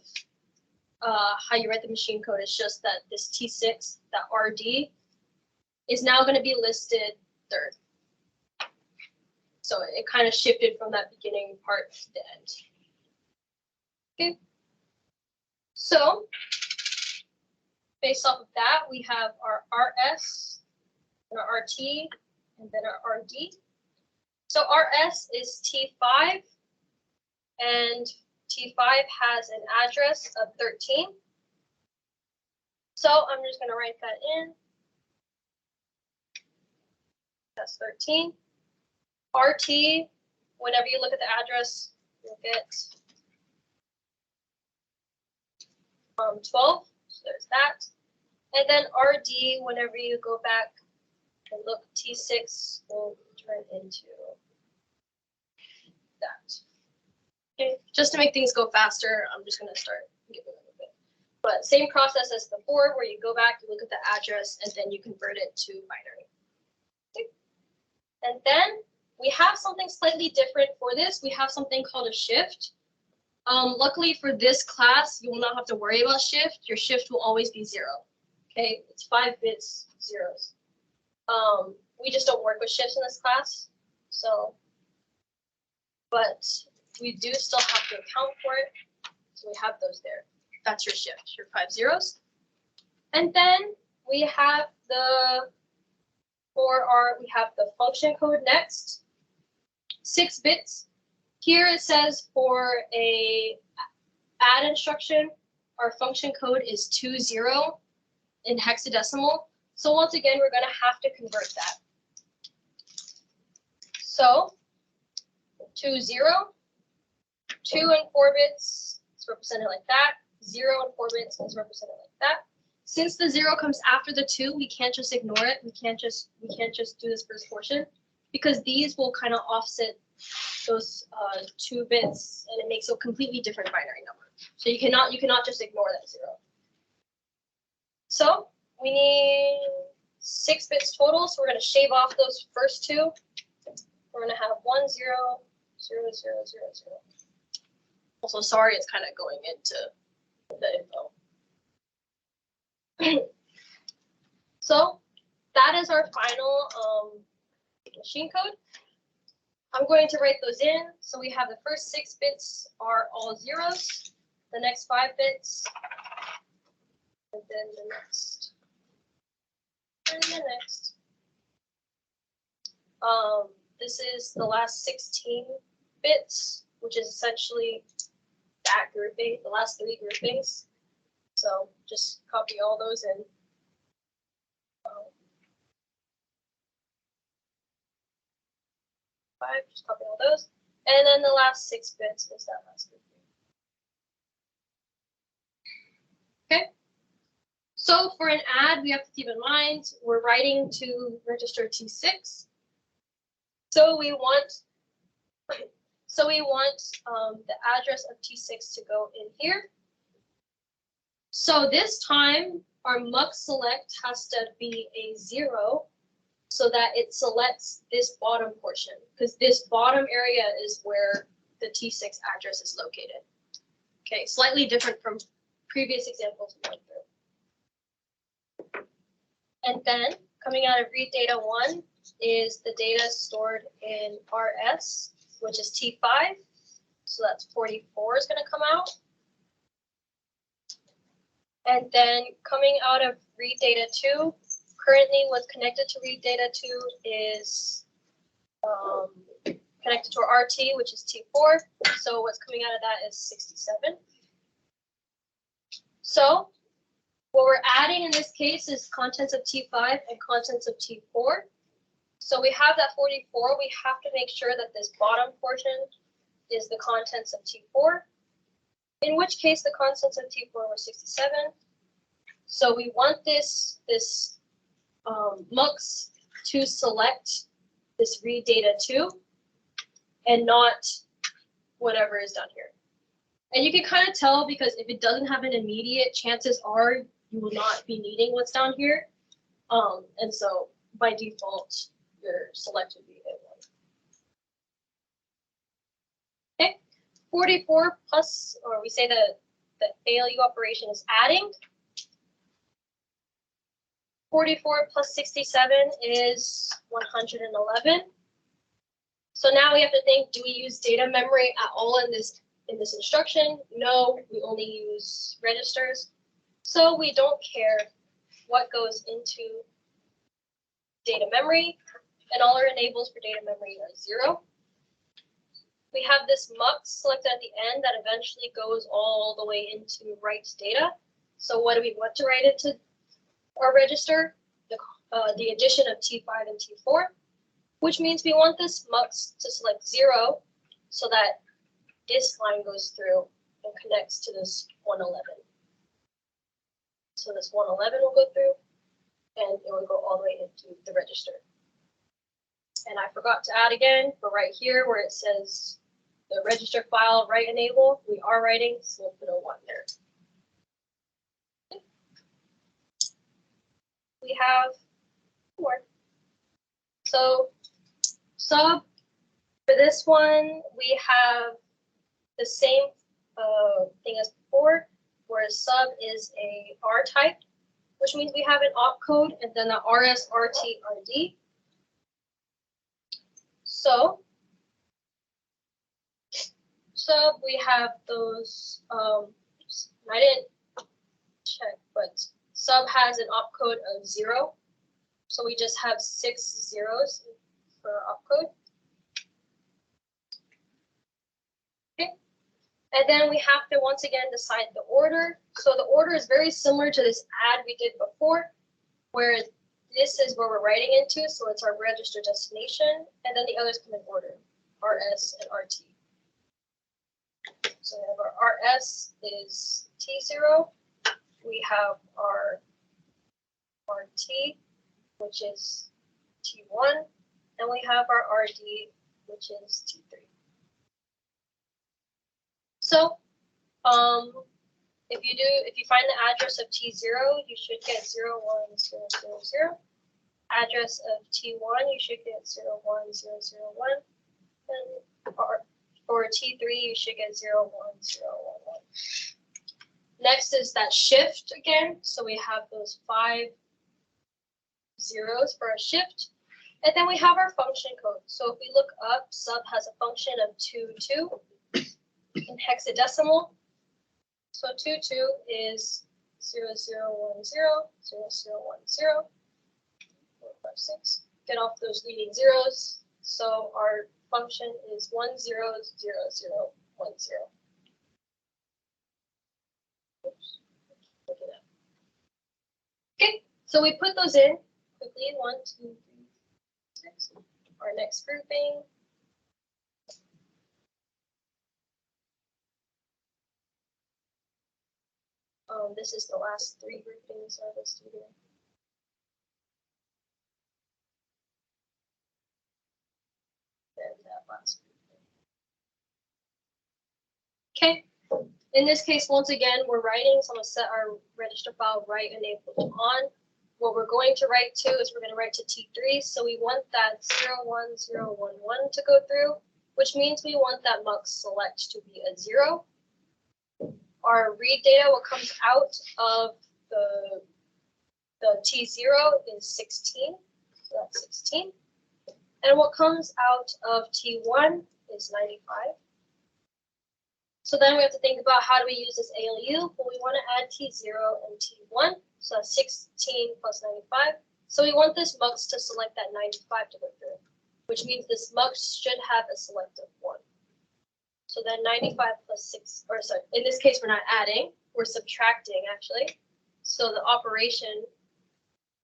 how you write the machine code is just that this T6, that RD, is now going to be listed 3rd. So it kind of shifted from that beginning part to the end. Okay. So based off of that, we have our RS, and our RT, and then our RD. So RS is T5, and T5 has an address of 13. So I'm just going to write that in. That's 13. RT, whenever you look at the address, you'll get 12, so there's that. And then RD, whenever you go back and look, T6 will turn into that. Okay, just to make things go faster, I'm just gonna start giving them a bit. But same process as before, where you go back, you look at the address, and then you convert it to binary. Okay. And then we have something slightly different for this. We have something called a shift. Luckily for this class, you will not have to worry about shift. Your shift will always be 0. Okay, it's 5 bits zeros. We just don't work with shifts in this class, so, but we do still have to account for it. So we have those there. That's your shift, your 5 zeros. And then we have we have the function code next, 6 bits. Here it says for a add instruction, our function code is 20 in hexadecimal. So once again, we're going to have to convert that. So 20, 2 and 4 bits is represented like that. 0 and 4 bits is represented like that. Since the 0 comes after the 2, we can't just ignore it. We can't just do this first portion, because these will kind of offset those 2 bits, and it makes a completely different binary number. So you cannot just ignore that 0. So we need 6 bits total. So we're going to shave off those first 2. We're going to have 1 0 0 0 0 0. Also, sorry, it's kind of going into the info. So that is our final machine code. I'm going to write those in. So we have the first 6 bits are all zeros, the next 5 bits, and then the next, and the next. This is the last 16 bits, which is essentially that grouping, the last 3 groupings. So just copy all those in. Just copy all those. And then the last 6 bits is that last grouping. Okay. So for an add, we have to keep in mind we're writing to register T6. So we want the address of T6 to go in here. So this time our mux select has to be a 0 so that it selects this bottom portion, because this bottom area is where the T6 address is located. Okay, slightly different from previous examples we went through. And then coming out of read data 1 is the data stored in RS, which is T5. So that's 44 is going to come out. And then coming out of read data 2, currently what's connected to read data 2 is connected to our RT, which is T4. So what's coming out of that is 67. So what we're adding in this case is contents of T5 and contents of T4. So we have that 44. We have to make sure that this bottom portion is the contents of T4, in which case the contents of T4 were 67. So we want this mux to select this read data 2 and not whatever is done here. And you can kind of tell, because if it doesn't have an immediate, chances are you will not be needing what's down here. And so by default, your select would be A1. Okay, 44 plus, or we say the ALU operation is adding. 44 plus 67 is 111. So now we have to think, do we use data memory at all in this instruction? No, we only use registers. So we don't care what goes into data memory, and all our enables for data memory are 0. We have this mux selected at the end that eventually goes all the way into write data. So what do we want to write into our register? The addition of T5 and T4. which means we want this mux to select 0 so that this line goes through and connects to this 111. So this 111 will go through and it will go all the way into the register. And I forgot to add again, but right here where it says the register file write enable, we are writing, so we'll put a 1 there. We have more. So sub, for this one, we have the same thing as before, whereas sub is a R type, which means we have an opcode and then the RS, RT, RD. So sub, we have those, I didn't check, but sub has an opcode of 0. So we just have 6 zeros for opcode. Okay. And then we have to once again decide the order. So the order is very similar to this add we did before, where this is where we're writing into, so it's our register destination, and then the others come in order, RS and RT. So we have our RS is T0, we have our RT, which is T1, and we have our RD, which is T3. So if you find the address of T0, you should get 01000. Address of T1, you should get 01001. And for T3, you should get 01011. Next is that shift again. So we have those 5 zeros for our shift. And then we have our function code. So if we look up, sub has a function of 22 in hexadecimal. So 22 is 0010, 0010, 456. Get off those leading zeros. So our function is 100010. Oops. Look it up. Okay, so we put those in quickly. 1, 2, 3, 6. Our next grouping. This is the last 3 groupings I listed here. And that last grouping. Okay. In this case, once again, we're writing, so I'm going to set our register file write enabled on. What we're going to write to is we're going to write to T3. So we want that 01011 to go through, which means we want that mux select to be a 0. Our read data, what comes out of the T0 is 16. So that's 16. And what comes out of T1 is 95. So then we have to think about how do we use this ALU? Well, we want to add T0 and T1. So that's 16 plus 95. So we want this mux to select that 95 to go through, which means this mux should have a select of 1. So then 95 plus 6, or sorry, in this case, we're not adding, we're subtracting actually. So the operation,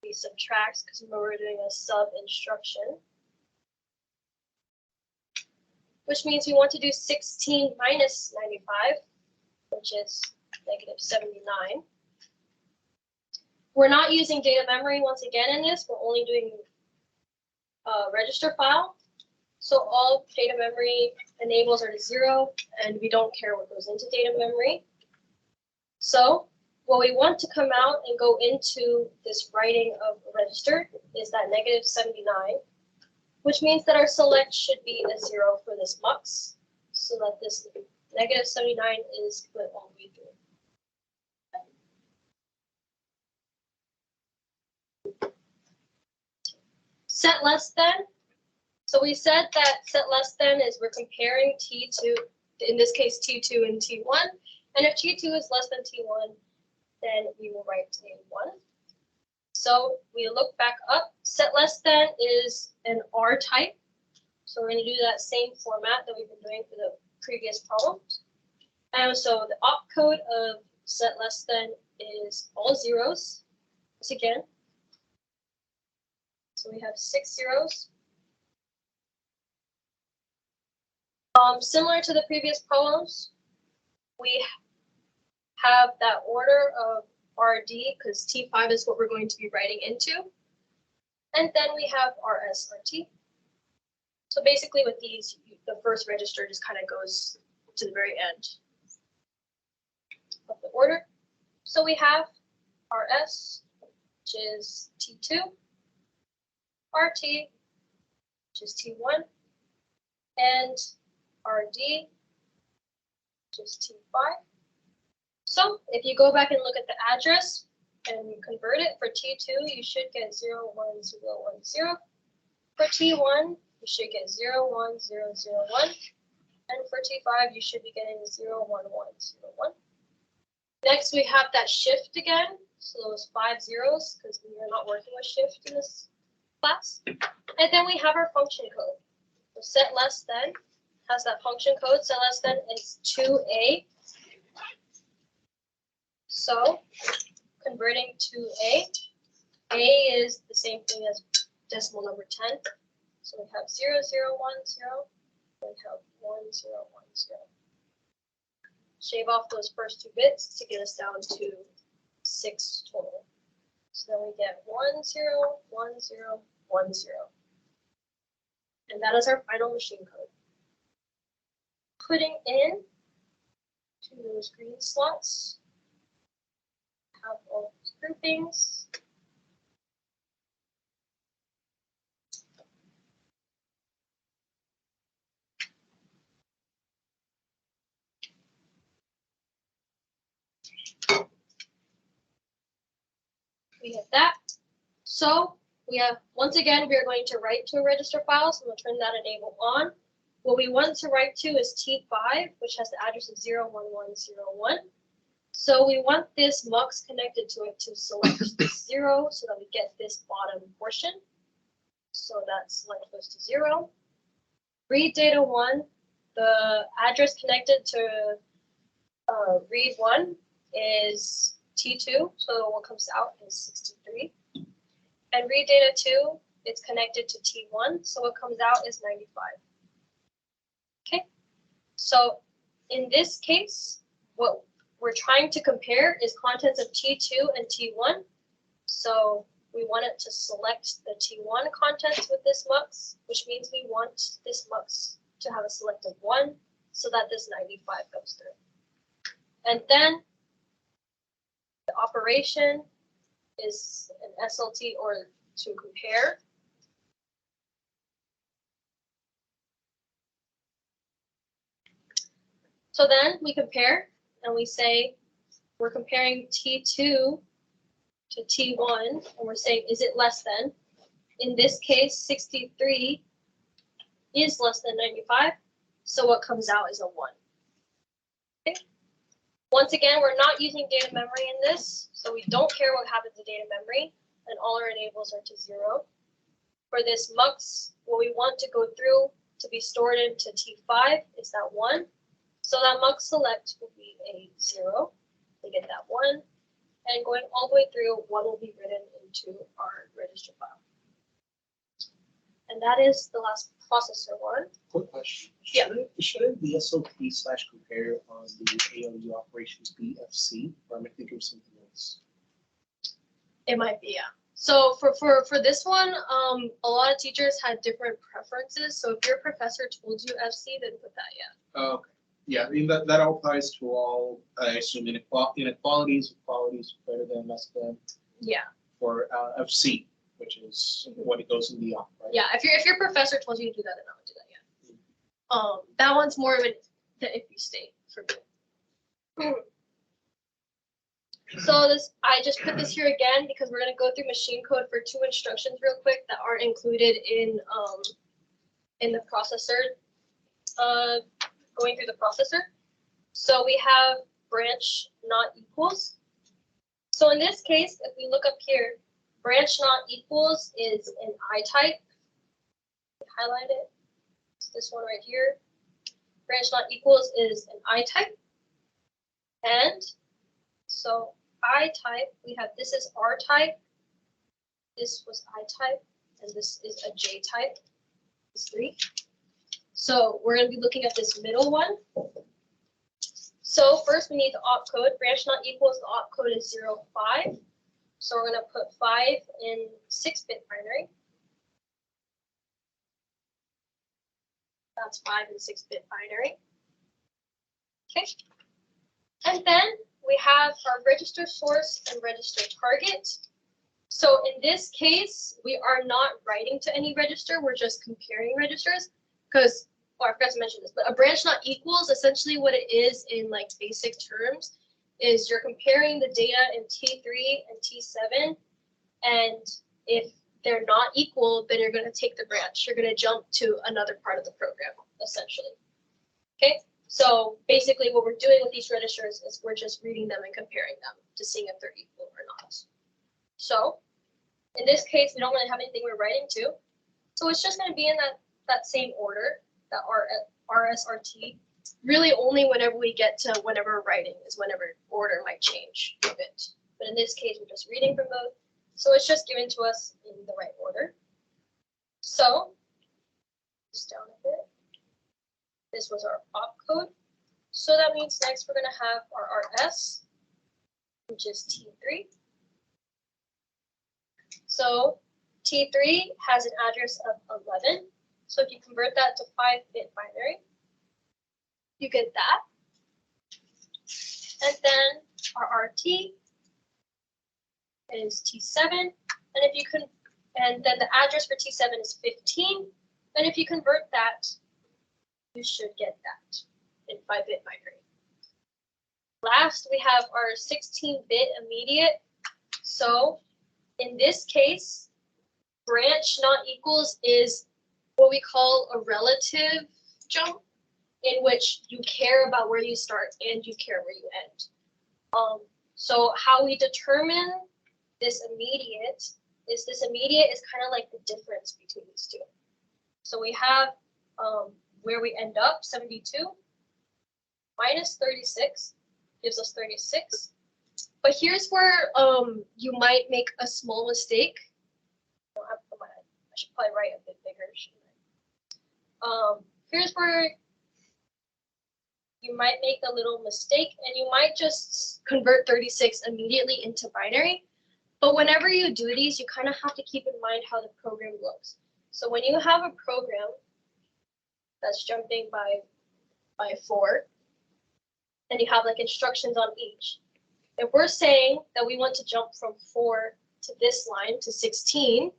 we subtract because we're doing a sub instruction, which means we want to do 16 minus 95, which is negative 79. We're not using data memory once again in this, we're only doing register file. So all data memory enables are to 0, and we don't care what goes into data memory. So what we want to come out and go into this writing of a register is that negative 79, which means that our select should be a 0 for this mux, so that this negative 79 is put all the way through. Set less than. So we said that set less than is we're comparing T2, in this case T2 and T1, and if T2 is less than T1, then we will write T1. So we look back up, set less than is an R type, so we're going to do that same format that we've been doing for the previous problems. And so the opcode of set less than is all zeros, once again. So we have 6 zeros. Similar to the previous problems, we have that order of RD because T5 is what we're going to be writing into. And then we have RS, RT. So basically with these, the first register just kind of goes to the very end of the order. So we have RS, which is T2, RT, which is T1, and RD, which is T5. So if you go back and look at the address and you convert it for T2, you should get 01010. For T1, you should get 01001. And for T5, you should be getting 01101. Next, we have that shift again. So those 5 zeros, because we are not working with shift in this class. And then we have our function code. So set less than has that function code. Set less than is 2a. So converting to a is the same thing as decimal number 10. So we have 0010, we have 1010. Shave off those first 2 bits to get us down to 6 total. So then we get 101010. And that is our final machine code. Putting in to those green slots, have all those groupings. We have that. So we have, once again, we are going to write to a register file, so we'll turn that enable on. What we want to write to is T5, which has the address of 01101. So we want this mux connected to it to select 0 so that we get this bottom portion. So that select goes to 0. Read data 1, the address connected to read 1 is T2, so what comes out is 63. And read data 2, it's connected to T1, so what comes out is 95. Okay, so in this case, what we're trying to compare is contents of T2 and T1. So we want it to select the T1 contents with this mux, which means we want this mux to have a selected 1 so that this 95 goes through. And then the operation is an SLT or to compare. So then we compare and we say we're comparing T2 to T1 and we're saying is it less than? In this case 63 is less than 95, so what comes out is a 1. Okay. Once again, we're not using data memory in this, so we don't care what happens to data memory, and all our enables are to 0. For this mux, what we want to go through to be stored into T5 is that 1. So that mux select will be a 0 to get that 1, and going all the way through, 1 will be written into our register file. And that is the last processor one. Quick question. Yeah. Shouldn't the SLT/compare on the ALU operations be FC, or am I thinking of something else? It might be, yeah. So for this one, a lot of teachers had different preferences. So if your professor told you FC, then put that, yeah. Okay. Yeah, I mean, that all applies to all, I assume, inequalities, equalities, greater than, less than, Yeah. for FC, which is what it goes in the op, right? Yeah. If your professor told you to do that, then I would do that, yeah. That one's more of an iffy state for me. So this, I just put this here again because we're gonna go through machine code for 2 instructions real quick that aren't included in the processor. Going through the processor. So we have branch not equals. So in this case, if we look up here, branch not equals is an I type. Highlight it. It's this one right here. Branch not equals is an I type. And so I type, we have this is R type. This was I type, and this is a J type. It's 3. So we're going to be looking at this middle one. So first we need the opcode. Branch not equals, the opcode is 05. So we're going to put 5 in 6-bit binary. That's 5 in 6-bit binary. Okay. And then we have our register source and register target. So in this case, we are not writing to any register. We're just comparing registers because, I forgot to mention this, but a branch not equals, essentially what it is in like basic terms is you're comparing the data in T3 and T7. And if they're not equal, then you're going to take the branch. You're going to jump to another part of the program, essentially. Okay. So basically what we're doing with these registers is we're just reading them and comparing them to seeing if they're equal or not. So in this case, we don't really have anything we're writing to. So it's just going to be in that same order, that RSRT. Really only whenever we get to whenever we're writing is whenever order might change a bit. But in this case, we're just reading from both. So it's just given to us in the right order. So just down a bit. This was our opcode. So that means next we're going to have our RS, which is T3. So T3 has an address of 11. So if you convert that to 5-bit binary, you get that. And then our RT is T7. And then the address for T7 is 15. And if you convert that, you should get that in 5-bit binary. Last, we have our 16-bit immediate. So in this case, branch not equals is what we call a relative jump, in which you care about where you start and you care where you end. So how we determine this immediate is kind of like the difference between these two. So we have where we end up, 72 minus 36 gives us 36. But here's where you might make a small mistake. I should probably write a bit bigger, shouldn't I? Here's where you might make a little mistake and you might just convert 36 immediately into binary. But whenever you do these, you kind of have to keep in mind how the program looks. So when you have a program that's jumping by 4, and you have like instructions on each. If we're saying that we want to jump from 4 to this line to 16,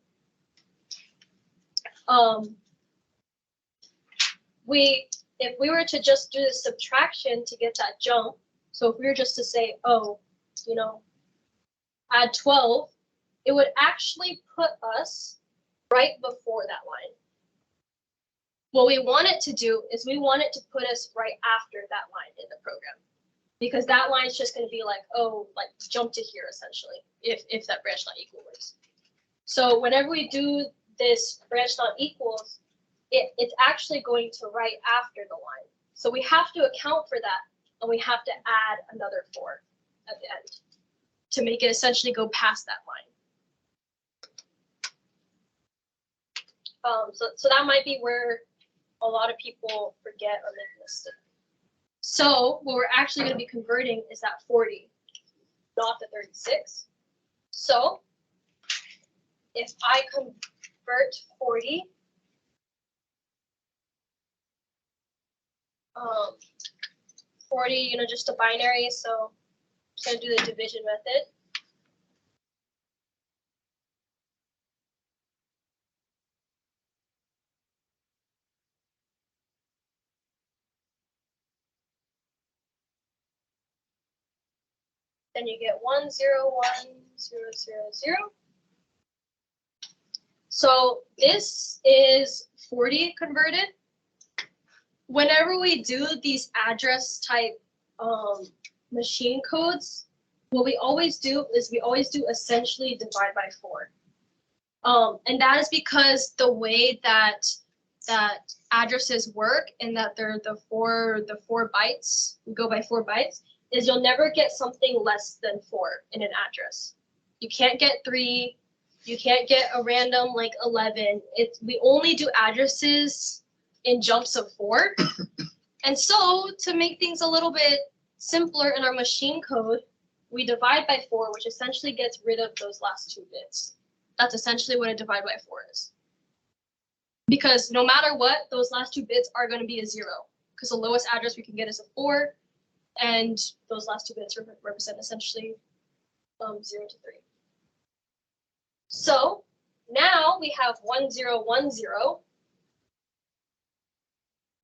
if we were to just do the subtraction to get that jump, so if we were just to say, oh, add 12, it would actually put us right before that line. What we want it to do is we want it to put us right after that line in the program, because that line is just going to be like, oh, like jump to here essentially, if that branch not equal works. So whenever we do this branch not equals, it's actually going to right after the line. So we have to account for that, and we have to add another 4 at the end to make it essentially go past that line. So that might be where a lot of people forget or make a mistake. So what we're actually going to be converting is that 40, not the 36. So if I convert 40, 40, just a binary, so I'm just going to do the division method. Then you get 1, 0, 1, 0, 0, 0. So this is 40 converted. Whenever we do these address type machine codes, what we always do is we always do essentially divide by 4. And that is because the way that addresses work and that they're the four bytes, we go by 4 bytes, is you'll never get something less than 4 in an address. You can't get 3, you can't get a random like 11. We only do addresses in jumps of 4. And so to make things a little bit simpler in our machine code, we divide by 4, which essentially gets rid of those last 2 bits. That's essentially what a divide by 4 is. Because no matter what, those last 2 bits are going to be a 0, because the lowest address we can get is a 4, and those last 2 bits represent essentially 0 to 3. So now we have 1 0 1 0,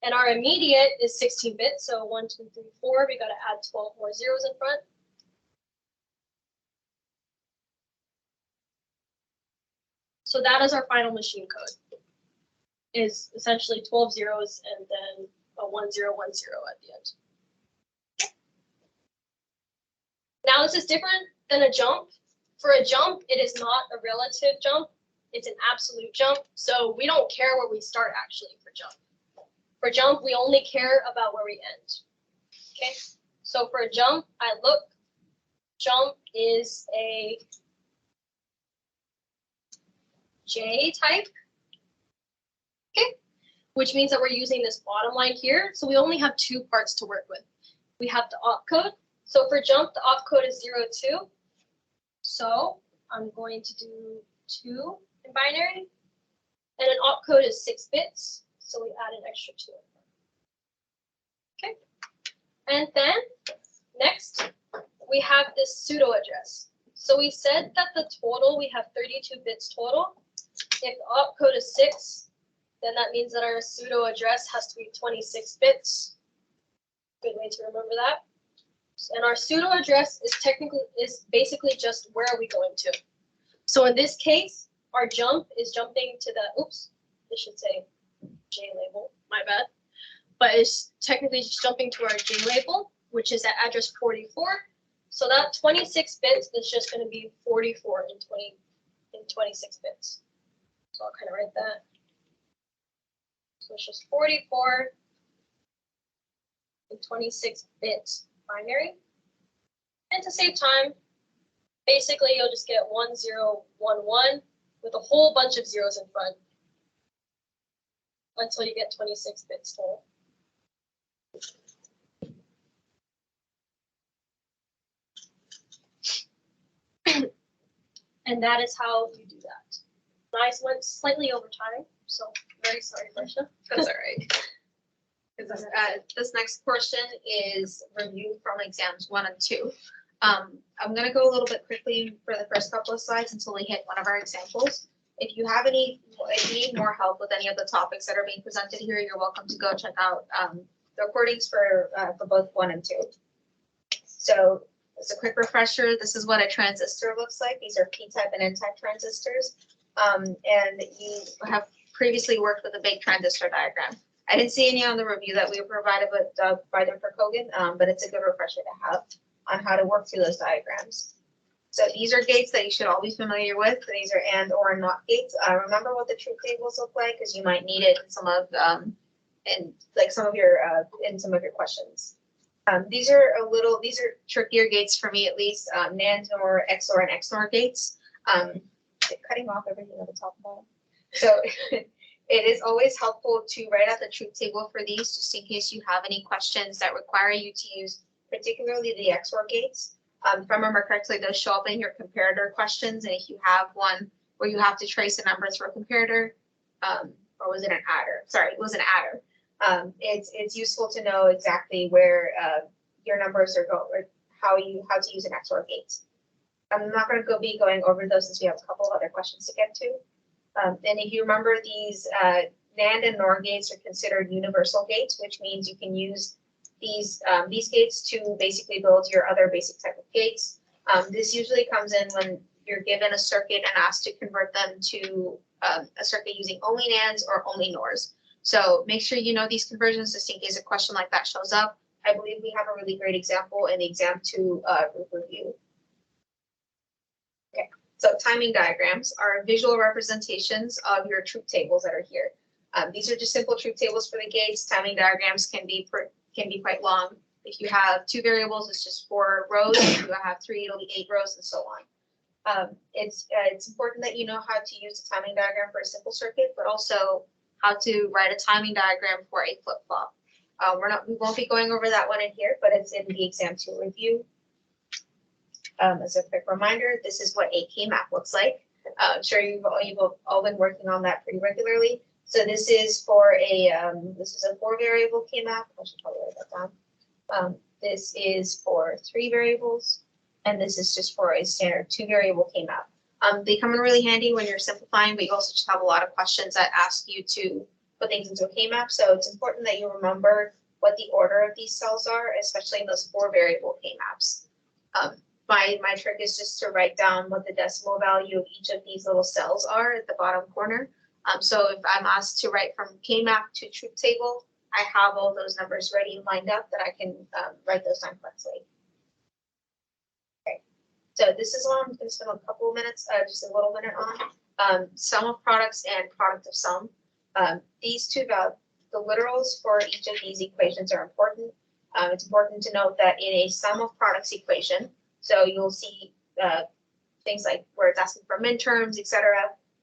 and our immediate is 16 bits. So 1 2 3 4. We got to add 12 more zeros in front. So that is our final machine code. Is essentially 12 zeros and then a 1 0 1 0 at the end. Now this is different than a jump. For a jump, it is not a relative jump. It's an absolute jump. So we don't care where we start actually for jump. For jump, we only care about where we end. Okay, so for a jump, I look, jump is a J type. Okay, which means that we're using this bottom line here. So we only have 2 parts to work with. We have the opcode. So for jump, the opcode is 0 2. So I'm going to do 2 in binary. And an opcode is 6 bits. So we add an extra 2. Okay. And then next, we have this pseudo address. So we said that the total, we have 32 bits total. If the opcode is 6, then that means that our pseudo address has to be 26 bits. Good way to remember that. And our pseudo address is basically just where are we going to. So in this case, our jump is jumping to the, oops, this should say J label, my bad. But it's technically just jumping to our J label, which is at address 44. So that 26 bits is just going to be 44 in 26 bits. So I'll kind of write that. So it's just 44 in 26 bits binary. And to save time, basically you'll just get 1 0 1 1 with a whole bunch of zeros in front until you get 26 bits total. And that is how you do that. I went slightly over time, so very sorry, Marcia. That's all right. This next portion is review from exams 1 and 2. I'm going to go a little bit quickly for the first couple of slides until we hit one of our examples. If you need more help with any of the topics that are being presented here, you're welcome to go check out the recordings for both 1 and 2. So as a quick refresher, this is what a transistor looks like. These are P-type and N-type transistors. And you have previously worked with a big transistor diagram. I didn't see any on the review that we were provided with by Dr. Kogan, but it's a good refresher to have on how to work through those diagrams. So these are gates that you should all be familiar with. These are and or not gates. Remember what the truth tables look like, because you might need it in some of your questions. These are trickier gates for me, at least. NAND, NOR, XOR, and XNOR gates. Cutting off everything at the top of that. So it is always helpful to write out the truth table for these, just in case you have any questions that require you to use particularly the XOR gates. If I remember correctly, those show up in your comparator questions, and if you have one where you have to trace the numbers for a comparator, or was it an adder? Sorry, it was an adder. It's useful to know exactly where your numbers are going, or how to use an XOR gate. I'm not going to be going over those since we have a couple of other questions to get to. And if you remember, these NAND and NOR gates are considered universal gates, which means you can use these gates to basically build your other basic type of gates. This usually comes in when you're given a circuit and asked to convert them to a circuit using only NANDs or only NORs. So make sure you know these conversions just in case a question like that shows up. I believe we have a really great example in the exam 2 review. Okay, so timing diagrams are visual representations of your truth tables that are here. These are just simple truth tables for the gates. Timing diagrams can be quite long. If you have 2 variables, it's just 4 rows. If you have 3, it'll be 8 rows, and so on. It's important that you know how to use a timing diagram for a simple circuit, but also how to write a timing diagram for a flip-flop. We won't be going over that one in here, but it's in the exam 2 review. As a quick reminder, this is what a K-map looks like. I'm sure you've all been working on that pretty regularly. So this is for a 4-variable K-map. I should probably write that down. This is for 3 variables, and this is just for a standard 2-variable K-map. They come in really handy when you're simplifying, but you also just have a lot of questions that ask you to put things into a K-map. So it's important that you remember what the order of these cells are, especially in those 4-variable K-maps. My trick is just to write down what the decimal value of each of these little cells are at the bottom corner. So if I'm asked to write from K-map to truth table, I have all those numbers ready and lined up that I can write those down correctly. Okay, so this is what I'm going to spend a couple of minutes, just a little minute on. Sum of products and product of sum. These two values, the literals for each of these equations are important. It's important to note that in a sum of products equation, so you'll see things like where it's asking for midterms, etc.,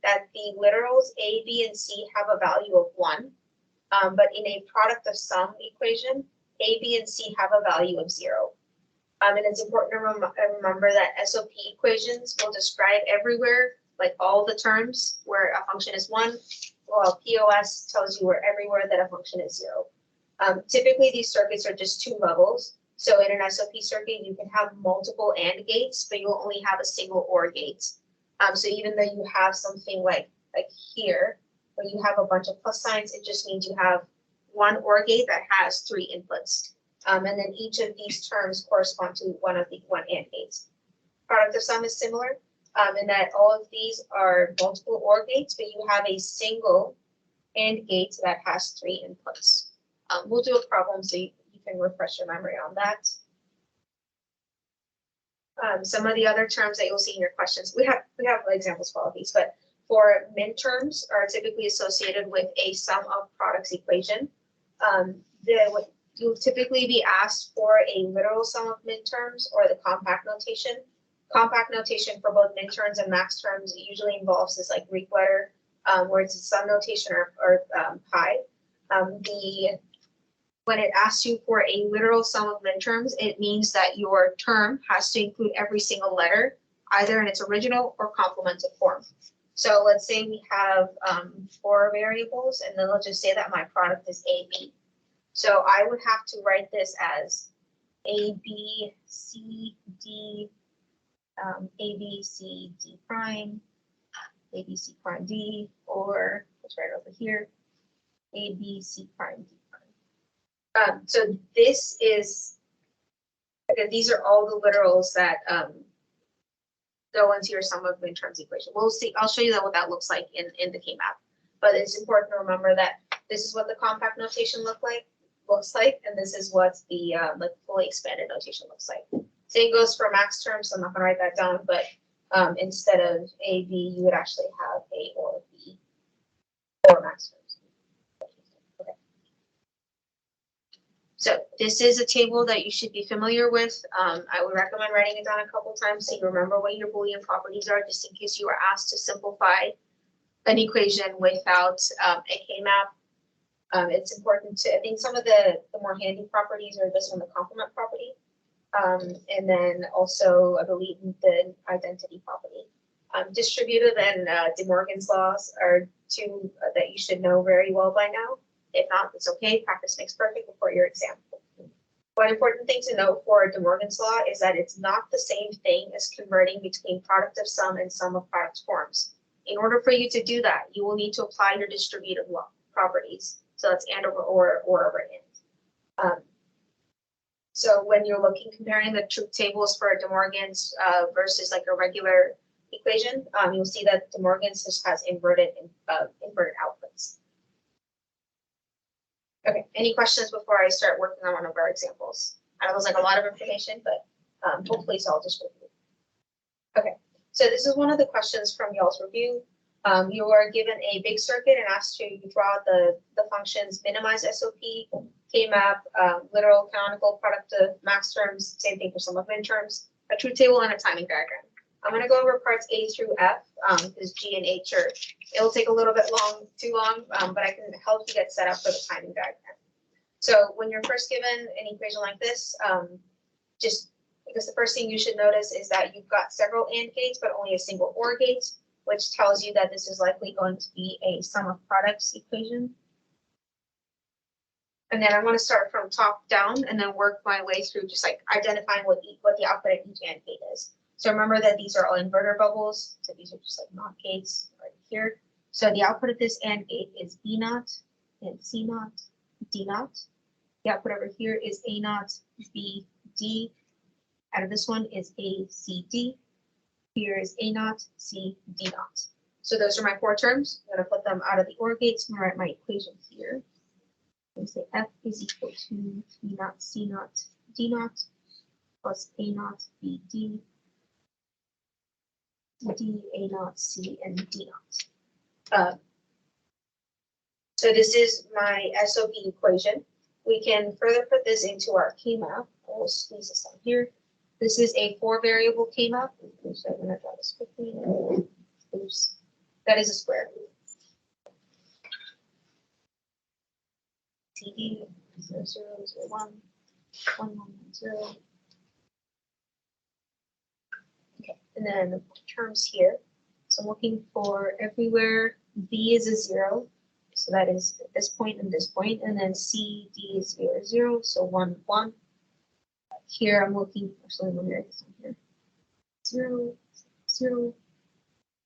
that the literals A, B, and C have a value of 1. But in a product of sum equation, A, B, and C have a value of 0. And it's important to remember that SOP equations will describe everywhere, like all the terms where a function is 1, while POS tells you where everywhere that a function is 0. Typically, these circuits are just 2 levels. So in an SOP circuit, you can have multiple AND gates, but you'll only have a single OR gate. So even though you have something like here, where you have a bunch of plus signs, it just means you have one OR gate that has 3 inputs. And then each of these terms correspond to one AND gates. Product of sum is similar in that all of these are multiple OR gates, but you have a single AND gate that has 3 inputs. We'll do a problem so you can refresh your memory on that. Some of the other terms that you'll see in your questions, we have examples for all of these, but for midterms are typically associated with a sum of products equation. You'll typically be asked for a literal sum of midterms or the compact notation. Compact notation for both midterms and max terms usually involves this like Greek letter, where it's a sum notation or pi. When it asks you for a literal sum of midterms, it means that your term has to include every single letter, either in its original or complemented form. So let's say we have 4 variables, and then let's just say that my product is AB. So I would have to write this as A, B, C, D, A, B, C, D prime, A, B, C prime, D, or let's write it over here, A, B, C prime, D prime. So this is, again, these are all the literals that go into your sum of midterms equation. We'll see, I'll show you what that looks like in the K-map. But it's important to remember that this is what the compact notation looks like, and this is what the like fully expanded notation looks like. Same goes for max terms, so I'm not gonna write that down, but instead of A, B, you would actually have A or B or max terms. Okay. So this is a table that you should be familiar with. I would recommend writing it down a couple times so you remember what your Boolean properties are, just in case you are asked to simplify an equation without a K-map. It's important to, I think some of the more handy properties are this one, the complement property. And then also, I believe, the identity property. Distributive and De Morgan's laws are 2 that you should know very well by now. If not, it's okay. Practice makes perfect before your exam. One important thing to note for De Morgan's law is that it's not the same thing as converting between product of sum and sum of products forms. In order for you to do that, you will need to apply your distributive law properties. So that's and or over and. So when you're comparing the truth tables for De Morgan's versus like a regular equation, you'll see that De Morgan's just has inverted outputs. Okay, any questions before I start working on one of our examples? I know it was like a lot of information, but hopefully it's all just review. Okay, so this is one of the questions from y'all's review. You are given a big circuit and asked to draw the functions minimize SOP, K-map, literal, canonical, product of max terms, same thing for sum of min terms, a truth table, and a timing diagram. I'm gonna go over parts A through F, because G and H are, it'll take a little bit too long, but I can help you get set up for the timing diagram. So when you're first given an equation like this, just because the first thing you should notice is that you've got several AND gates, but only a single OR gate, which tells you that this is likely going to be a sum of products equation. And then I'm going to start from top down and then work my way through just like identifying what the output at each AND gate is. So remember that these are all inverter bubbles. So these are just like NOT gates right here. So the output of this AND gate is B naught and C naught, D naught. The output over here is A naught, B, D. Out of this one is A, C, D. Here is A naught, C, D naught. So those are my four terms. I'm going to put them out of the OR gates and write my equation here. I'm going to say F is equal to B naught, C naught, D naught, plus A naught, B, D, D, A naught, C, and D naught. So this is my SOP equation. We can further put this into our K-map. I'll squeeze this down here. This is a 4-variable K-map. So I'm going to draw this quickly. Oops. That is a square. CD 0, 0, 0, 1, 1, 1, 0. Okay, and then terms here. So I'm looking for everywhere B is a 0. So that is at this point and this point, and then C, D is 0, 0, so 1, 1. Here I'm looking, actually I'm going to write this on here. 0, 0.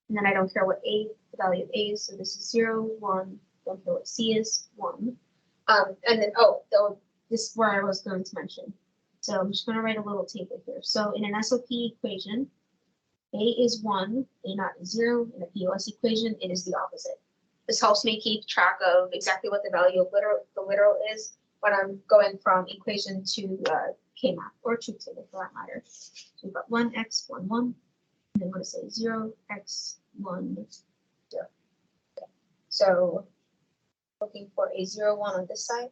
And then I don't care what A, the value of A is, so this is 0, 1. Don't care what C is, 1. And then, this is where I was going to mention. So I'm just going to write a little table here. So in an SOP equation, A is 1, A naught is 0. In a POS equation, it is the opposite. This helps me keep track of exactly what the value of the literal is when I'm going from equation to K-map or truth table for that matter. So we've got 1x, 1, 1. And then I'm going to say 0, x, 1, 0. Okay. So looking for a 0, 1 on this side.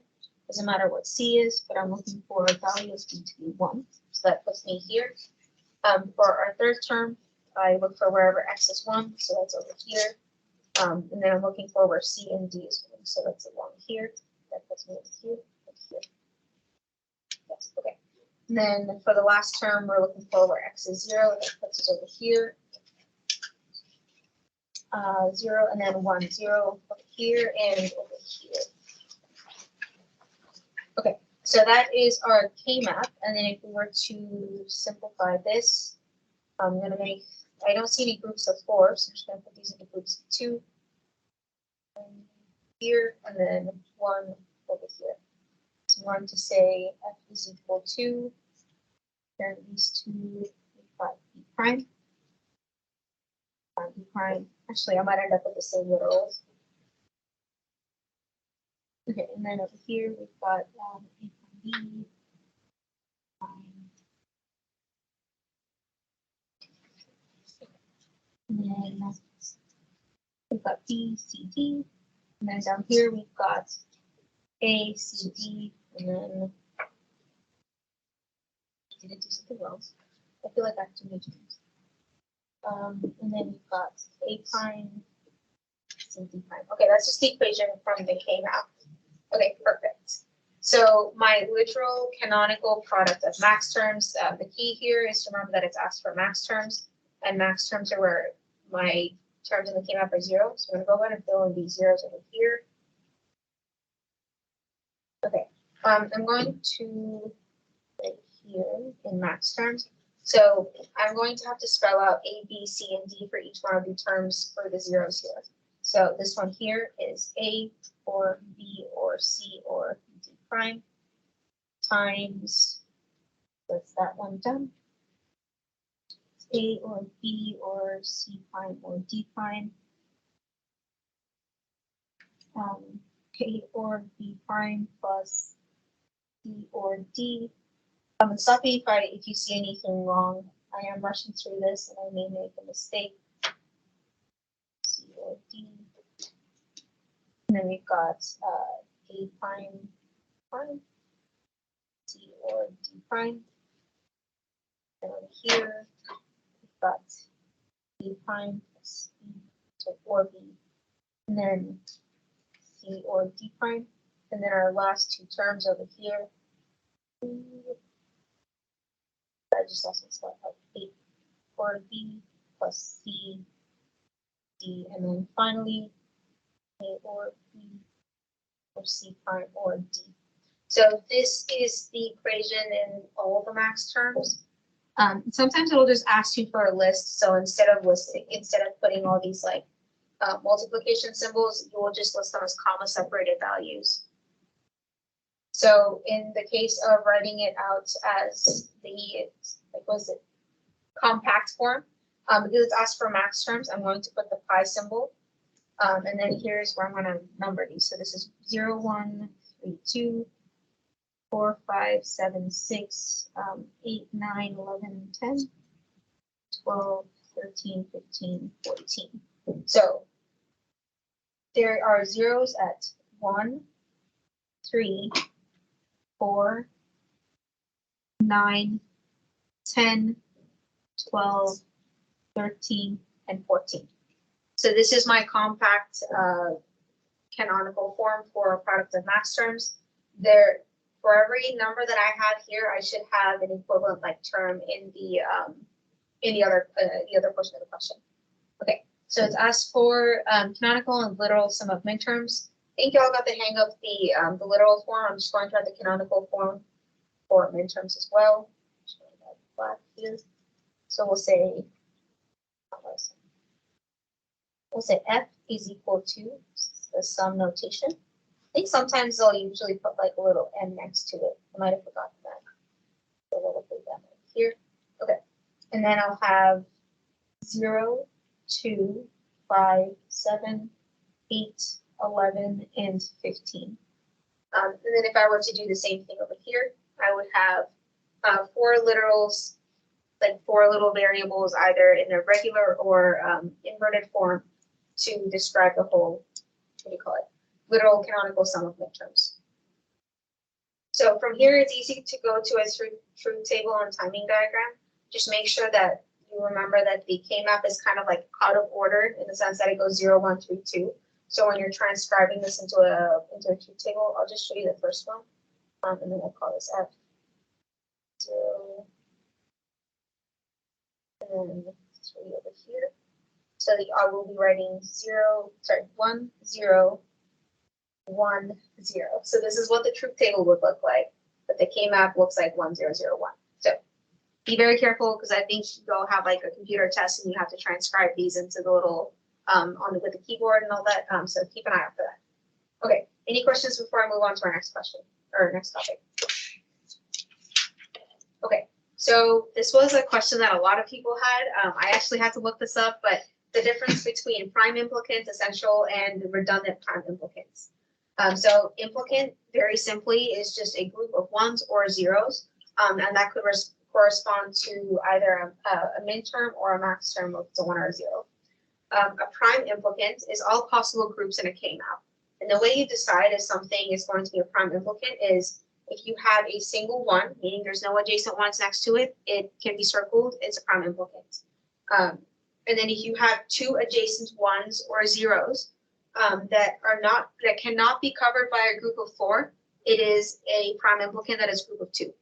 Doesn't matter what C is, but I'm looking for a value of B to be 1. So that puts me here. For our third term, I look for wherever x is 1, so that's over here. And then I'm looking for where C and D is 1, so that's a 1 here. That puts me over here, and here. Yes, okay. And then for the last term, we're looking for where x is 0, that puts us over here. 0 and then 1, 0 over here and over here. Okay, so that is our K-map. And then if we were to simplify this, I'm going to make, I don't see any groups of 4, so I'm just going to put these into groups of 2. Here and then 1 over here. So I'm going to say F is equal to, and these two, we've got B prime. B prime. Actually, I might end up with the same literals. Okay, and then over here we've got A prime B prime. And then we've got B, C, D. And then down here we've got A, C, D, and then I didn't do something else. I feel like I have too many terms. And then we've got A prime, C, D prime. Okay, that's just the equation from the K-map. Okay, perfect. So my literal canonical product of max terms, the key here is to remember that it's asked for max terms, and max terms are where my terms in the K-map are 0. So I'm going to go ahead and fill in these zeros over here. Okay, I'm going to right here in max terms. So I'm going to have to spell out A, B, C, and D for each one of the terms for the zeros here. So this one here is A or B or C or D prime times, that's that one done. A or B or C prime or D prime. A or B prime plus C or D. Stop me if you see anything wrong. I am rushing through this and I may make a mistake. C or D. And then we've got A prime prime, C or D prime. And over here, we've got B prime plus B, so or B, and then C or D prime, and then our last two terms over here. I just also spelled out A or B plus C, D, and then finally A or B or C prime or D. So this is the equation in all the max terms. Sometimes it'll just ask you for a list. So instead of putting all these like multiplication symbols, you will just list them as comma separated values. So in the case of writing it out as the, like, was it compact form, because it's asked for max terms, I'm going to put the pi symbol. And then here's where I'm going to number these. So this is 0, 1, 3, 2, 4, 5, 7, 6, 8, 9, 11, 10, 12, 13, 15, 14. So there are zeros at 1, 3, 4, 9, 10, 12, 13, and 14. So this is my compact canonical form for product of max terms. There, for every number that I have here, I should have an equivalent like term in the other portion of the question. Okay, so it's asked for canonical and literal sum of minterms. I think y'all got the hang of the literal form. I'm just going to write the canonical form for minterms as well. Just going to add black here. So we'll say F is equal to the sum notation. I think sometimes they'll usually put like a little n next to it. I might have forgotten that. So we'll put that right here. Okay. And then I'll have 0, 2, 5, 7, 8, 11, and 15. And then if I were to do the same thing over here, I would have 4 literals, like 4 little variables, either in a regular or inverted form to describe the whole, what do you call it, literal canonical sum of midterms. So from here, it's easy to go to a truth table and timing diagram. Just make sure that you remember that the K-map is kind of like out of order in the sense that it goes 0, 1, 3, 2. So when you're transcribing this into a truth table, I'll just show you the first one. And then I'll call this F 0. And then 3 over here. So I will be writing 1, 0, 1, 0. So this is what the truth table would look like, but the K-map looks like 1, 0, 0, 1. So be very careful because I think you'll have like a computer test and you have to transcribe these into the little with the keyboard and all that. So keep an eye out for that. Okay. Any questions before I move on to our next question or next topic? Okay. So this was a question that a lot of people had. I actually had to look this up, but the difference between prime implicants, essential, and redundant prime implicants. So implicant, very simply, is just a group of ones or zeros, and that could correspond to either a minterm or a max term if it's a 1 or a 0. A prime implicant is all possible groups in a K-map. And the way you decide if something is going to be a prime implicant is if you have a single one, meaning there's no adjacent ones next to it, it can be circled, it's a prime implicant. And then if you have 2 adjacent ones or zeros that cannot be covered by a group of 4, it is a prime implicant that is group of 2.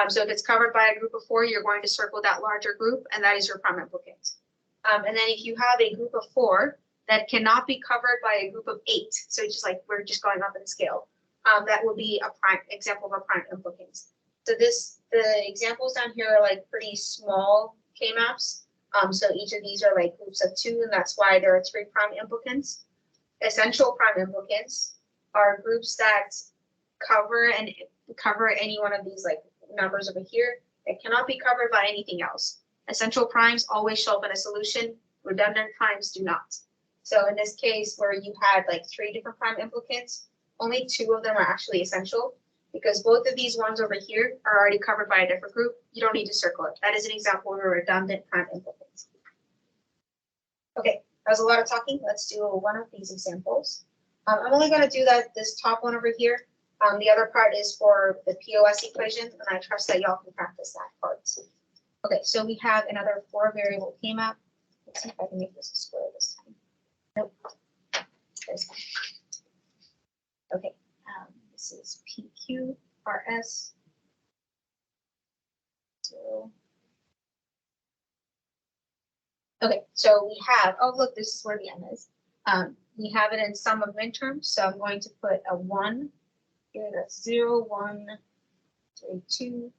So if it's covered by a group of 4, you're going to circle that larger group, and that is your prime implicant. And then if you have a group of 4 that cannot be covered by a group of 8, so it's just like we're just going up in scale, that will be a prime example of a prime implicant. So the examples down here are like pretty small K-maps. So each of these are like groups of 2, and that's why there are 3 prime implicants. Essential prime implicants are groups that cover any one of these like numbers over here that cannot be covered by anything else. Essential primes always show up in a solution. Redundant primes do not. So in this case, where you had like 3 different prime implicants, only 2 of them are actually essential because both of these ones over here are already covered by a different group. You don't need to circle it. That is an example of a redundant prime implicant. Okay, that was a lot of talking. Let's do one of these examples. I'm only going to do this top one over here. The other part is for the POS equation, and I trust that y'all can practice that part. Okay, so we have another 4 variable K-map. Let's see if I can make this a square this time. Nope. There's one. Okay, this is PQRS. So. Okay, so we have, oh, look, this is where the M is. We have it in sum of midterms, so I'm going to put a 1 here. That's 0, 1, 3, 2,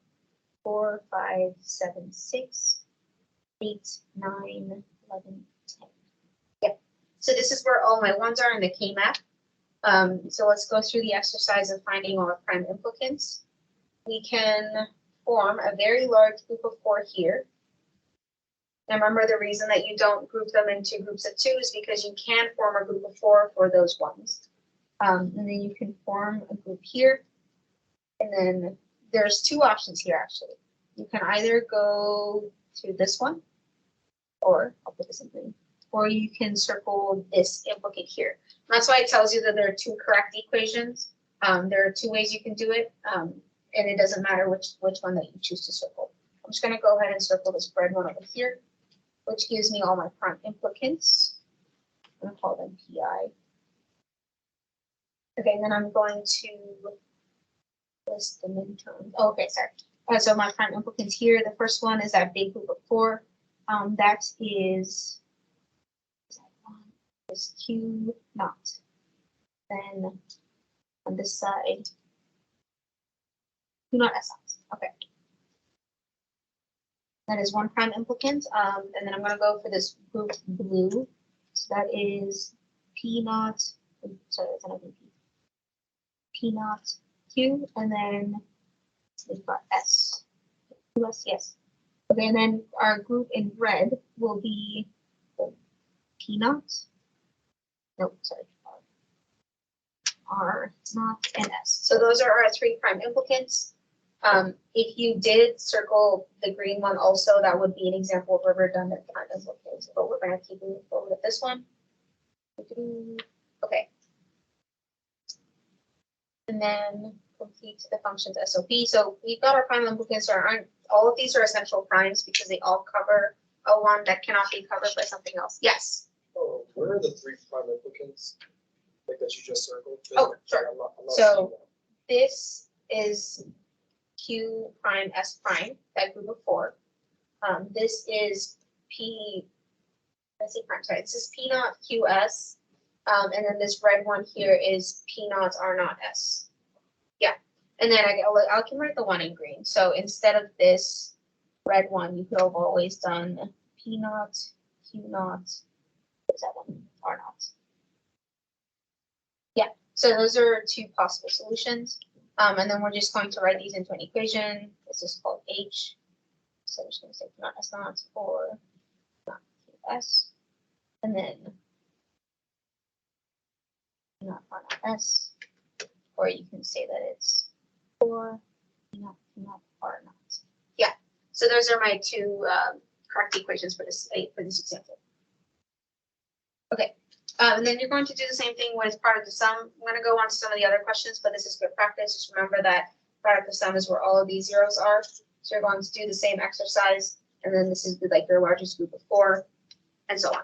4, 5, 7, 6, 8, 9, 11, 10. Yep. So this is where all my ones are in the K-map. So let's go through the exercise of finding our prime implicants. We can form a very large group of 4 here. And remember, the reason that you don't group them into groups of 2 is because you can form a group of 4 for those ones. And then you can form a group here. And then there's 2 options here, actually. You can either go to this one, or I'll put this in green, or you can circle this implicate here. And that's why it tells you that there are 2 correct equations. There are 2 ways you can do it, and it doesn't matter which one that you choose to circle. I'm just going to go ahead and circle this red one over here, which gives me all my prime implicants. I'm going to call them PI. Okay, and then I'm going to list the midterms. Oh, okay, sorry. So my prime implicants here, the first one is that big group of 4. That is Q naught. Then on this side, Q naught S naught. Okay. That is 1 prime implicant. And then I'm going to go for this group blue. So that is P naught. Sorry, that's another P. P naught Q, and then we've got S. US, yes. Okay, and then our group in red will be P naught. Nope, sorry. R naught and S. So those are our 3 prime implicants. If you did circle the green one also, that would be an example of a redundant prime implicant, but we're going to keep moving forward with this one. Okay. And then complete the functions SOP. So we've got our prime implicants, so all of these are essential primes because they all cover a one that cannot be covered by something else. Yes. Oh, where are the 3 prime implicants like that you just circled? Oh, sure. I'm not So this is Q prime S prime, that group of 4. This is P, let's see prime, sorry, this is P naught QS. And then this red one here is P naught R naught S. Yeah. And then I can write the one in green. So instead of this red one, you could have always done P naught, Q naught, what's that one? R naught. Yeah. So those are 2 possible solutions. And then we're just going to write these into an equation. This is called H. So I'm just going to say P naught S naught or not QS. And then not R naught S, or you can say that it's 4, not R naught. Yeah, so those are my 2 correct equations for this example. Okay, and then you're going to do the same thing with product of sum. I'm going to go on to some of the other questions, but this is good practice. Just remember that product of sum is where all of these zeros are. So you're going to do the same exercise, and then this is like your largest group of 4, and so on.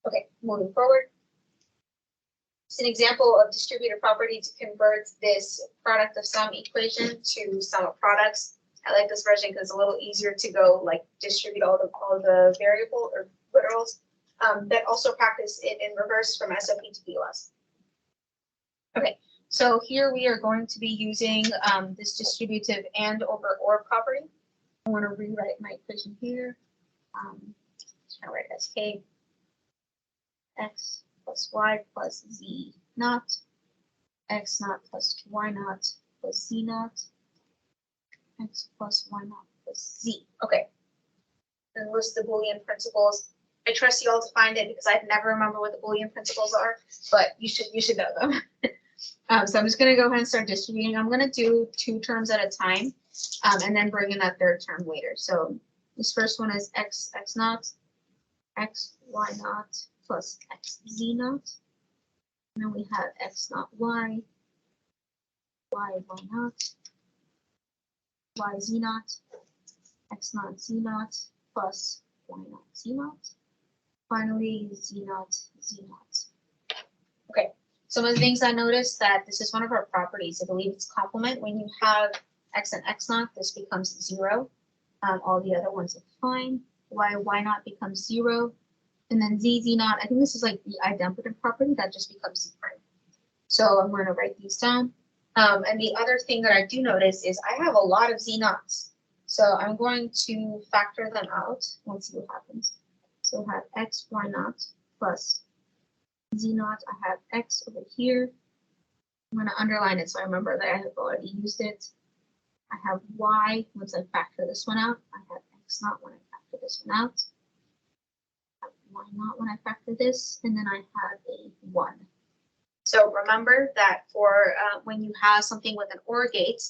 Okay, moving forward. It's an example of distributive property to convert this product of sum equation to sum of products. I like this version because it's a little easier to go like distribute all the variable or literals. That also practice it in reverse from SOP to POS. Okay, so here we are going to be using this distributive and over or property. I want to rewrite my equation here. Just gonna write it as K X plus Y plus Z naught, X naught plus Y naught plus Z naught, X plus Y naught plus Z. Okay. And list the Boolean principles. I trust you all to find it because I'd never remember what the Boolean principles are, but you should know them. So I'm just going to go ahead and start distributing. I'm going to do 2 terms at a time, and then bring in that 3rd term later. So this first one is X naught, X Y naught plus X Z naught. And then we have X naught Y, Y naught, Y Z naught, X naught Z naught plus y naught, z naught. Finally, z naught, z naught. Okay, some of the things I noticed that this is one of our properties. I believe it's complement. When you have x and x naught, this becomes 0. All the other ones are fine. Y naught becomes 0. And then z naught, I think this is like the idempotent property that just becomes z prime. So I'm going to write these down. And the other thing that I do notice is I have a lot of z naughts. So I'm going to factor them out and see what happens. So I have x, y naught plus z naught. I have x over here. I'm going to underline it so I remember that I have already used it. I have y once I factor this one out. I have x naught when I factor this one out. I have y naught when I factor this, and then I have a 1. So remember that for when you have something with an OR gate,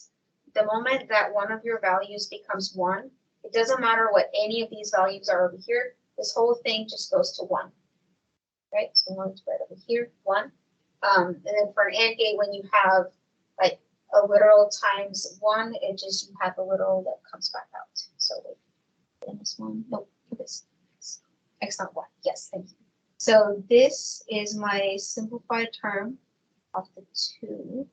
the moment that one of your values becomes 1, it doesn't matter what any of these values are over here. This whole thing just goes to 1. Right? So I'm going to write over here 1. And then for an AND gate, when you have like a literal times 1, it just, you have a literal that comes back out. So wait, in this one, nope, this x naught 1. Yes, thank you. So this is my simplified term of the 2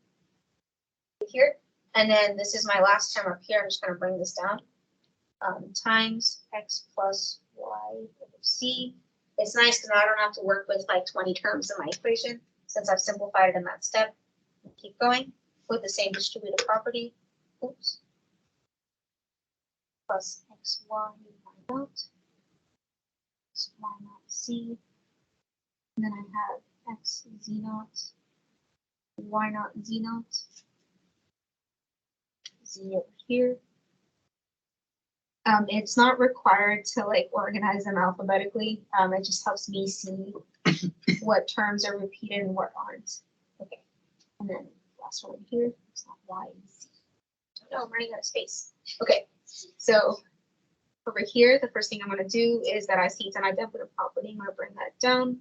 here. And then this is my last term up here. I'm just going to bring this down. Times x plus y over c. It's nice because I don't have to work with like 20 terms in my equation since I've simplified it in that step. Keep going with the same distributive property. Oops. Plus xy y naught. X y naught c. And then I have x z naught, y naught z naught, z over here. It's not required to like organize them alphabetically. It just helps me see what terms are repeated and what aren't. Okay, and then last one over here. It's not y, z. No, I'm running out of space. Okay, so over here, the first thing I'm going to do is that I see it's an idempotent property. I'm going to bring that down.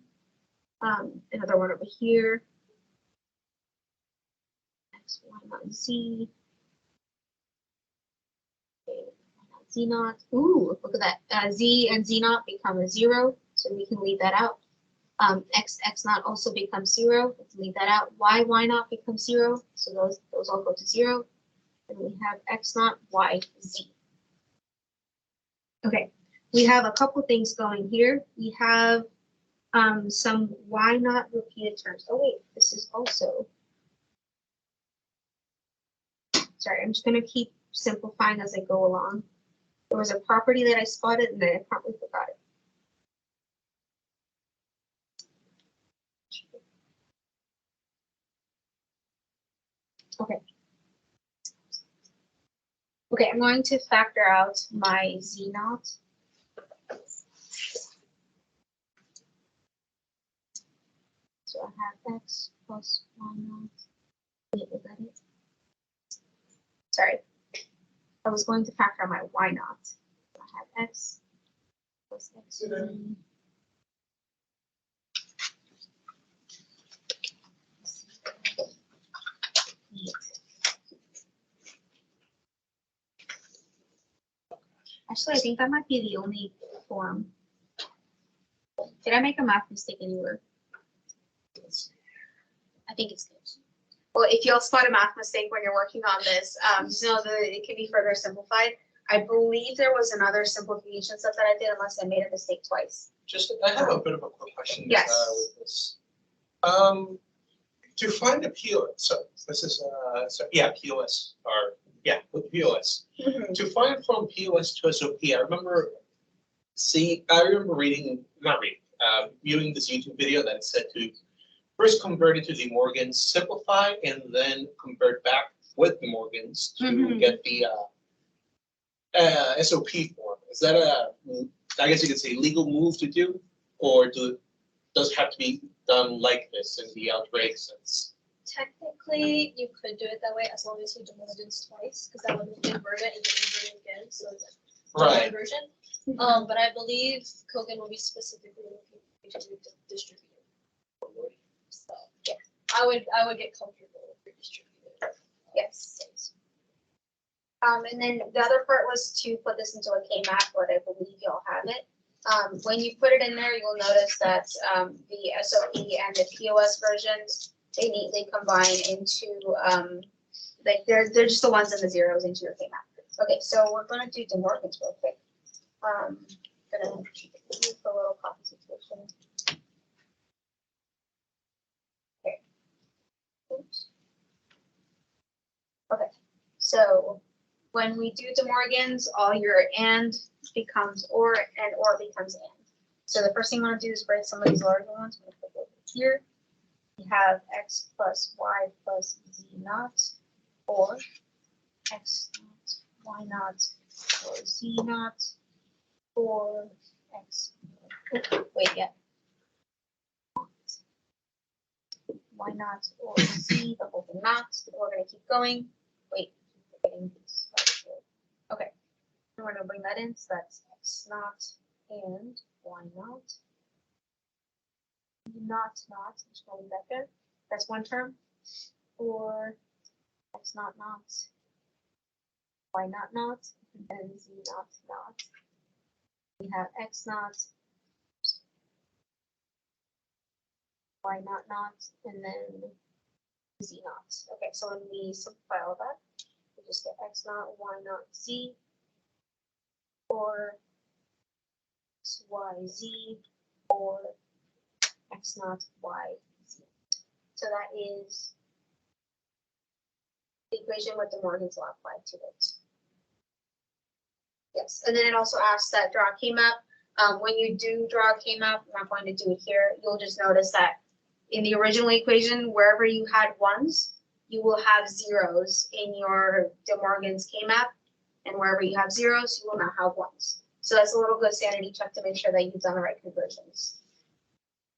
Another one over here. X, y naught, z. Okay, y naught, z naught. Ooh, look at that. Z and z naught become a 0, so we can leave that out. X naught also becomes 0. Let's leave that out. Y naught becomes 0, so those all go to 0. And we have x naught, y, z. Okay, we have a couple things going here. We have some y naught repeated terms. Oh wait, this is also, sorry, I'm just going to keep simplifying as I go along. There was a property that I spotted and then I probably forgot it. Okay. Okay, I'm going to factor out my z naught. So I have x plus y naught. Wait, is that it? Sorry. I was going to factor out my y naught. So I have x plus x. Actually, I think that might be the only form. Did I make a math mistake anywhere? I think it's good. Well, if y'all spot a math mistake when you're working on this, just know that it can be further simplified. I believe there was another simplification step that I did unless I made a mistake twice. Just, I have a bit of a quick question. Yes. With this. To find a POS, so this is, POS, or, with POS. To find from POS to SOP, I remember viewing this YouTube video that said to first convert it to De Morgan, simplify, and then convert back with De Morgan's to get the SOP form. Is that I guess you could say, legal move to do, or does it have to be done like this in the algebraic sense? Technically, you could do it that way as long as you do it twice, because that would convert it and then do it again. So it's a Right. version. But I believe Kogan will be specifically looking to distribute. So yeah, I would get comfortable with distributed. Yes. And then the other part was to put this into a KMAP, but I believe y'all have it. When you put it in there, you'll notice that the SOP and the POS versions, they neatly combine into, like, they're just the ones and the zeros into your KMAP. Okay, so we're gonna do De Morgan's real quick. Gonna use the little copy situation. Okay. Oops. Okay, so when we do De Morgan's, all your and becomes or and or becomes and. So the first thing you want to do is write some of these larger ones. I'm gonna put it over here. We have x plus y plus z naught, or x naught, y naught, or z naught, or x. Wait, yeah. Y naught or z, the whole thing not. We're gonna keep going. Wait, forgetting these. Okay, and we're gonna bring that in. So that's x naught and y naught. Not, just going back there. That's one term. Or x naught, y naught, and z naught. We have x naught, y naught, and then z naught. Okay, so when we simplify all that, we just get x naught, y naught, z, or x, y, z, or x naught, y, z. So that is the equation with De Morgan's law applied to it. Yes, and then it also asks that draw a KMAP. When you do draw a KMAP, I'm not going to do it here, you'll just notice that in the original equation, wherever you had ones, you will have zeros in your De Morgan's KMAP, and wherever you have zeros, you will not have ones. So that's a little good sanity check to make sure that you've done the right conversions.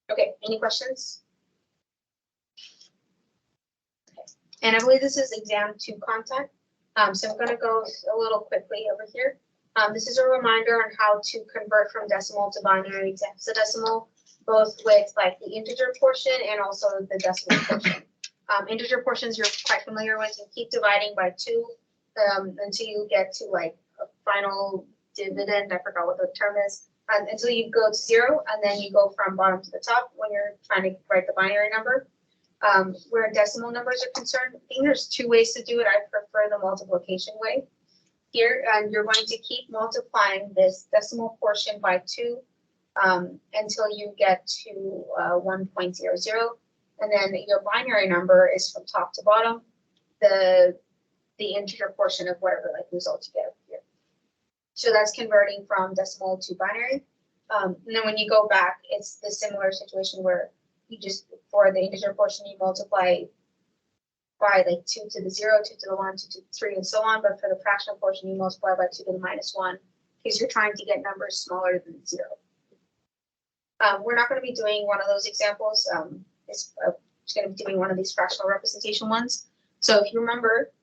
Okay, any questions? Okay. And I believe this is exam 2 content. So I'm gonna go a little quickly over here. This is a reminder on how to convert from decimal to binary to hexadecimal, both with like the integer portion and also the decimal portion. Integer portions you're quite familiar with. You keep dividing by 2 until you get to like a final dividend. I forgot what the term is. Until you go to 0, and then you go from bottom to the top when you're trying to write the binary number. Where decimal numbers are concerned, I think there's 2 ways to do it. I prefer the multiplication way. Here, and you're going to keep multiplying this decimal portion by 2 until you get to 1.00, and then your binary number is from top to bottom, the integer portion of whatever like result you get over here. So that's converting from decimal to binary. And then when you go back, it's the similar situation where you just, for the integer portion, you multiply by like 2 to the 0, 2 to the 1, 2 to the 3, and so on. But for the fractional portion, you multiply by 2 to the -1 because you're trying to get numbers smaller than 0. We're not going to be doing one of those examples. It's going to be doing one of these fractional representation ones. So if you remember,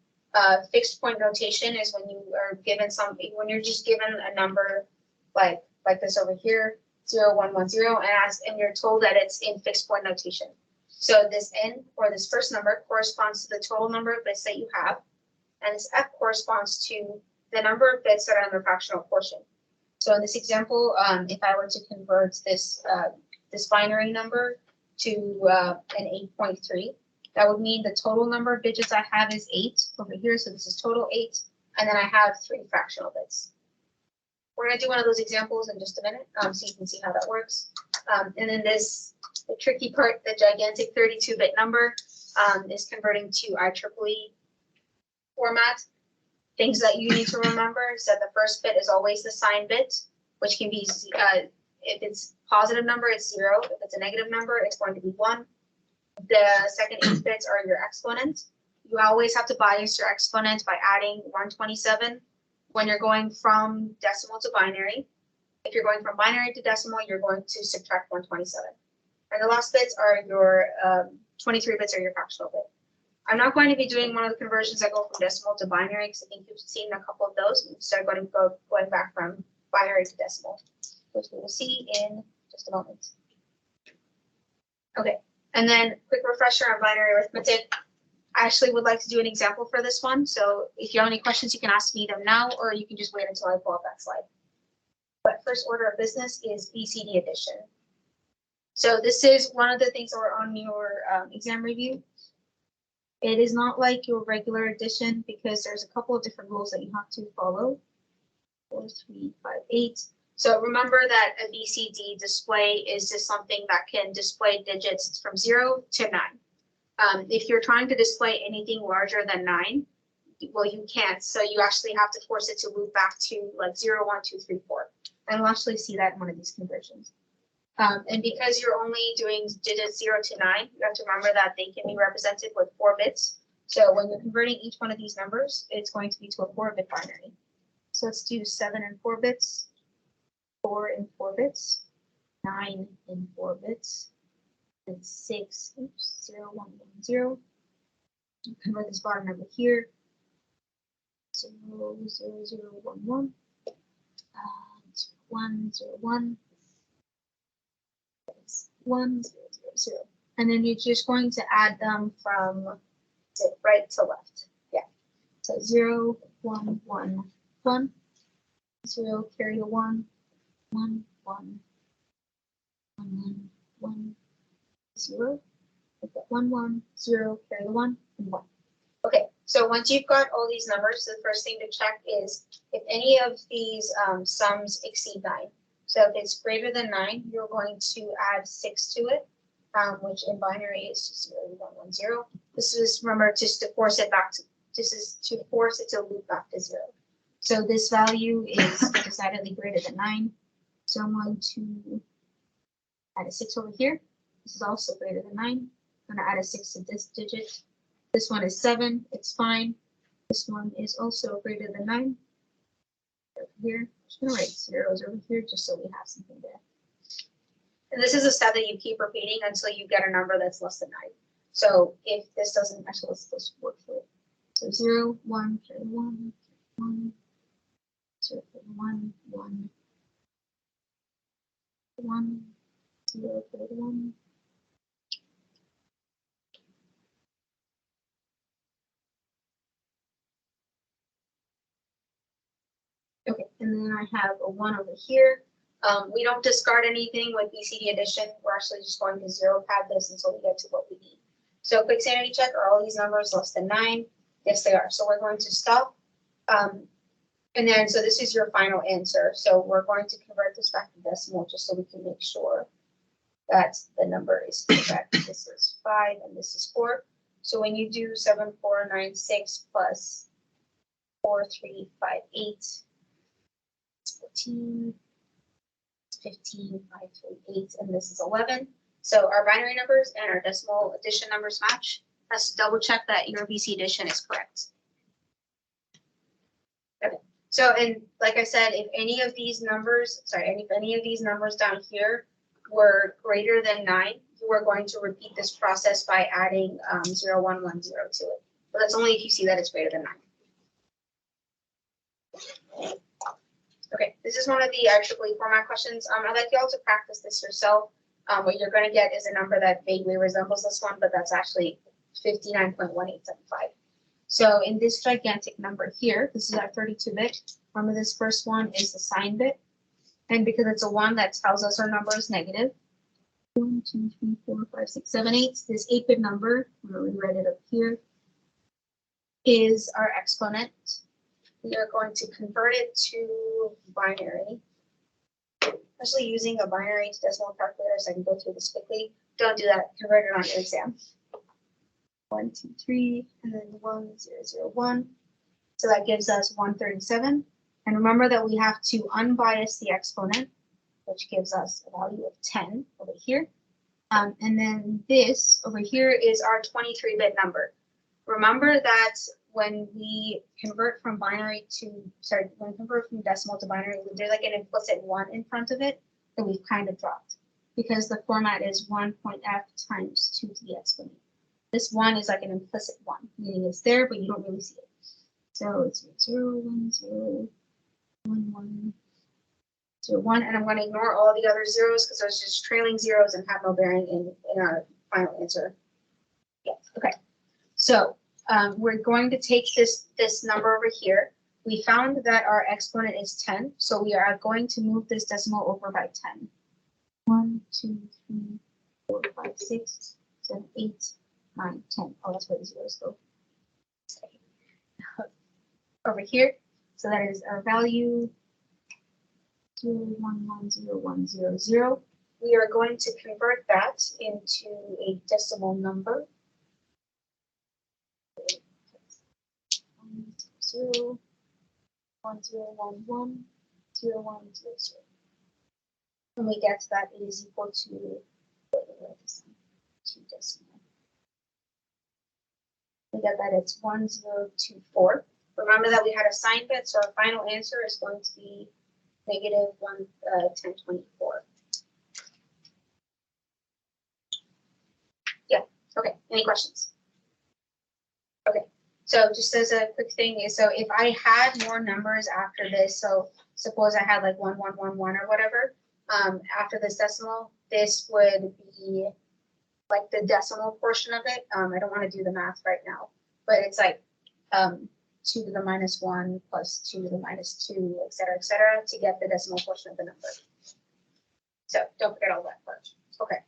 fixed point notation is when you are given something, when you're just given a number like this over here, 0, 1, 1, 0, and you're told that it's in fixed point notation. So this n, or this first number, corresponds to the total number of bits that you have, and this f corresponds to the number of bits that are in the fractional portion. So in this example, if I were to convert this this binary number to an 8.3, that would mean the total number of digits I have is 8 over here. So this is total 8, and then I have 3 fractional bits. We're going to do one of those examples in just a minute, so you can see how that works. And then the tricky part, the gigantic 32-bit number, is converting to IEEE format. Things that you need to remember is that the first bit is always the sign bit, which can be, if it's positive number, it's 0. If it's a negative number, it's going to be 1. The second 8 bits are your exponent. You always have to bias your exponent by adding 127 when you're going from decimal to binary. If you're going from binary to decimal, you're going to subtract 127. And the last bits are your 23 bits are your fractional bit. I'm not going to be doing one of the conversions that go from decimal to binary because I think you've seen a couple of those. Instead, I'm going to go going back from binary to decimal, which we will see in just a moment. Okay, and then quick refresher on binary arithmetic. I actually would like to do an example for this one. So if you have any questions, you can ask me them now, or you can just wait until I pull up that slide. But first order of business is BCD addition. So this is one of the things that were on your exam review. It is not like your regular addition because there's a couple of different rules that you have to follow. 4, 3, 5, 8. So remember that a BCD display is just something that can display digits from 0 to 9. If you're trying to display anything larger than 9, well, you can't. So you actually have to force it to loop back to like 0, 1, 2, 3, 4. And we'll actually see that in one of these conversions. And because you're only doing digits 0 to 9, you have to remember that they can be represented with 4 bits. So when you're converting each one of these numbers, it's going to be to a 4-bit binary. So let's do 7 and 4 bits, 4 and 4 bits, 9 and 4 bits, and 6, 0, 1, 1, 0. Convert this bottom number here. 0, 0, 0, 1, 1. 1, 0, 1. 1, 0, 0, 0. And then you're just going to add them from right to left. Yeah. So 0, 1, 1, 1. 0, carry the 1. 1, 1. 1, 1, 0. We've got 1, 1, 0, carry the 1, and 1. Okay, so once you've got all these numbers, the first thing to check is if any of these sums exceed 9. So if it's greater than 9, you're going to add 6 to it, which in binary is 0, 1, 1, 0. This is, remember, just to force it back to, this is to force it to loop back to 0. So this value is decidedly greater than 9. So I'm going to add a 6 over here. This is also greater than 9. I'm going to add a 6 to this digit. This one is 7. It's fine. This one is also greater than 9. Over here, I'm just going to write zeros over here just so we have something there. And this is a step that you keep repeating until you get a number that's less than 9. So if this doesn't, actually, let's work for it. So 0, 1, carry 1, 1, 0, 1, 1, 1, 0, 1. Okay, and then I have a 1 over here. We don't discard anything with BCD addition. We're actually just going to 0 pad this until we get to what we need. So quick sanity check, are all these numbers less than 9? Yes, they are. So we're going to stop. And then, so this is your final answer. So we're going to convert this back to decimal just so we can make sure that the number is correct. This is 5 and this is 4. So when you do 7, 4, 9, 6 plus 4, 3, 5, 8, 14, 15, 5, 3, 8, and this is 11. So our binary numbers and our decimal addition numbers match. Let's double check that your BC addition is correct. Okay. So, and like I said, if any of these numbers, if any of these numbers down here were greater than 9, you are going to repeat this process by adding 0, 1, 1, 0 to it. But that's only if you see that it's greater than 9. Okay, this is one of the IEEE format questions. I'd like you all to practice this yourself. What you're going to get is a number that vaguely resembles this one, but that's actually 59.1875. So in this gigantic number here, this is our 32-bit. Remember, this first one is the sign bit. And because it's a 1, that tells us our number is negative. 1, 2, 3, 4, 5, 6, 7, 8. This 8-bit number, I'm going to rewrite it up here, is our exponent. We are going to convert it to binary. Especially using a binary to decimal calculator, so I can go through this quickly. Don't do that. Convert it on your exam. 1, 2, 3, and then 1, 0, 0, 1. So that gives us 137. And remember that we have to unbias the exponent, which gives us a value of 10 over here. And then this over here is our 23-bit number. Remember that when we convert from binary to, when we convert from decimal to binary, there's like an implicit 1 in front of it that we've kind of dropped because the format is 1.f times 2 to the exponent. This 1 is like an implicit 1, meaning it's there, but you don't really see it. So it's 0, 1, 0, 1, 1, 0, 1, and I'm going to ignore all the other zeros because those are just trailing zeros and have no bearing in our final answer. Yeah, okay. So we're going to take this number over here. we found that our exponent is 10, so we are going to move this decimal over by 10. 1, 2, 3, 4, 5, 6, 7, 8, 9, 10. Oh, that's where the zeros go. Okay. Over here, so that is our value 0110100. We are going to convert that into a decimal number. 0, 1011 0100. When we get to that, it is equal to decimal. We get that it's 1024. Remember that we had a sign bit, so our final answer is going to be negative 1024. Yeah. Okay. Any questions? Okay. So just as a quick thing is, so if I had more numbers after this, so suppose I had like 1111 or whatever, after this decimal, this would be like the decimal portion of it. I don't want to do the math right now, but it's like 2 to the minus 1 plus 2 to the minus 2, et cetera, to get the decimal portion of the number. So don't forget all that part. Okay.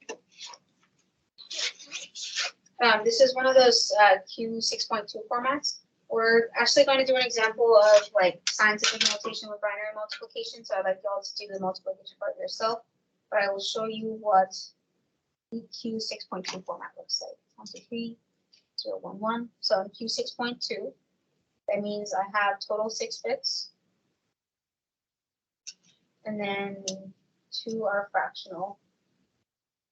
This is one of those Q6.2 formats. We're actually going to do an example of like scientific notation with binary multiplication. So I'd like y'all to do the multiplication part yourself, but I will show you what the Q6.2 format looks like. 1, 2, 3, 0, 1, 1. So in Q6.2, that means I have total 6 bits, and then 2 are fractional.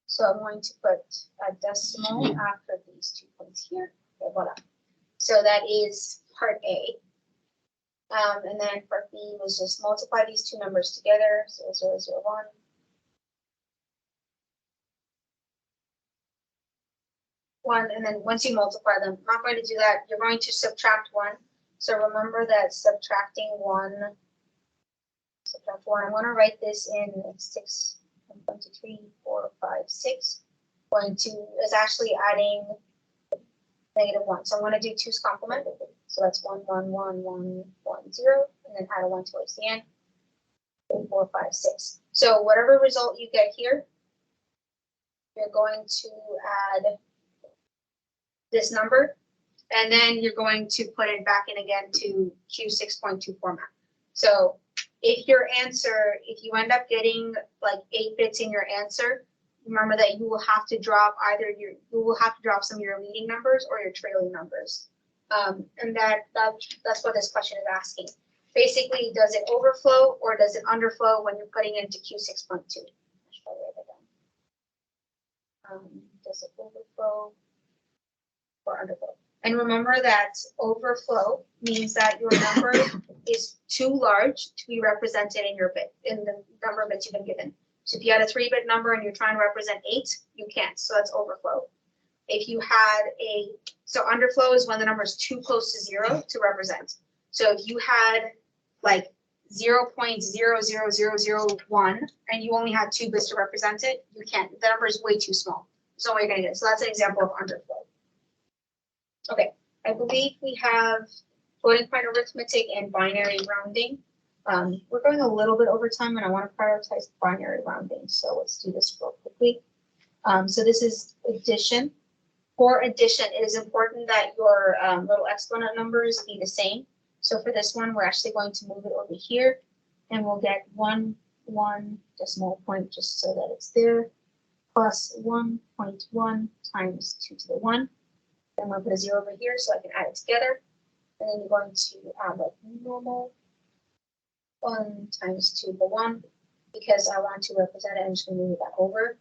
So I'm going to put a decimal after these 2 points here. Okay, voila. So that is part A. And then part B was just multiply these 2 numbers together. So 0, 0, 1. And then once you multiply them, I'm not going to do that. You're going to subtract 1. So remember that subtract 1, I'm going to write this in 6, 1, 2, 3, 4, 5, 6. Going to is actually adding negative 1. So I'm going to do 2's complement. So that's 1, 1, 1, 1, 1, 0, and then add a 1 towards the end. 3, 4, 5, 6. So whatever result you get here, you're going to add this number, and then you're going to put it back in again to Q6.2 format. So if your answer, if you end up getting like 8 bits in your answer, remember that you will have to drop you will have to drop some of your leading numbers or your trailing numbers. And that's what this question is asking. Basically, does it overflow or does it underflow when you're putting it into Q6.2? Does it overflow or underflow? And remember that overflow means that your number is too large to be represented in your bit, in the number of bits you've been given. So if you had a 3-bit number and you're trying to represent 8, you can't. So that's overflow. If you had so underflow is when the number is too close to 0 to represent. So if you had like 0.00001 and you only had 2 bits to represent it, you can't. The number is way too small. There's no way you're going to get it. So that's an example of underflow. Okay, I believe we have floating point arithmetic and binary rounding. We're going a little bit over time and I want to prioritize binary rounding. So let's do this real quickly. So this is addition. For addition, it is important that your little exponent numbers be the same. So for this one, we're actually going to move it over here and we'll get 1 decimal point just so that it's there, plus 1.1 times 2 to the 1. Then we'll put a 0 over here so I can add it together. And then you're going to add like normal 1 times 2 to the 1. Because I want to represent it, I'm just going to move that over,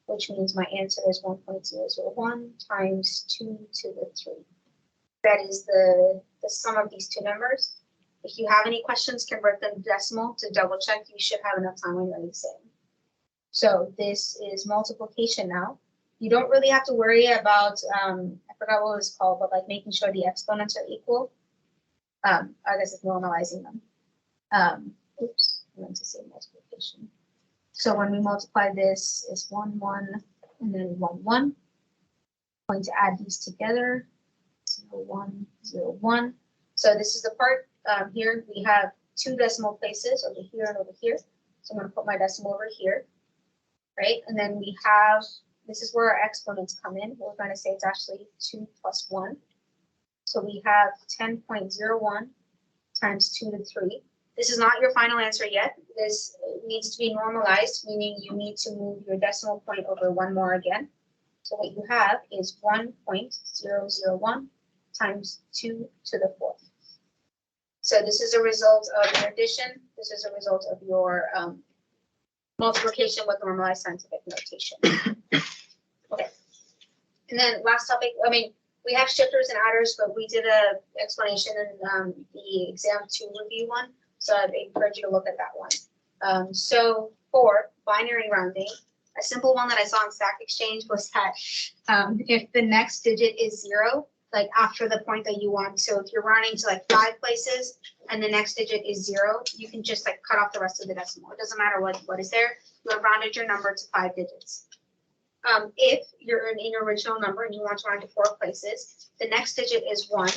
which means my answer is 1.001 times 2 to the 3. That is the sum of these 2 numbers. If you have any questions, convert them to decimal to double check. You should have enough time when you're in the exam. So this is multiplication now. You don't really have to worry about, I forgot what it was called, but like making sure the exponents are equal. I guess it's normalizing them. Oops, I meant to say multiplication. So when we multiply this, it's 1, 1, and then 1, 1. I'm going to add these together. 0, 1, 0, 1. So this is the part Here we have 2 decimal places over here and over here. So I'm gonna put my decimal over here, right? And then we have, this is where our exponents come in. We're gonna say it's actually 2 plus 1. So we have 10.01 times 2 to the 3. This is not your final answer yet. This needs to be normalized, meaning you need to move your decimal point over 1 more again. So what you have is 1.001 times 2 to the 4th. So this is a result of your addition. This is a result of your multiplication with normalized scientific notation. Okay. And then last topic, I mean, we have shifters and adders, but we did a explanation in the exam 2 review one. So I'd encourage you to look at that one. So for binary rounding, a simple one that I saw in Stack Exchange was that if the next digit is 0, like after the point that you want, so if you're rounding to like 5 places and the next digit is 0, you can just like cut off the rest of the decimal. It doesn't matter what is there. You have rounded your number to 5 digits. If you're in your original number and you want to round to 4 places, the next digit is 1.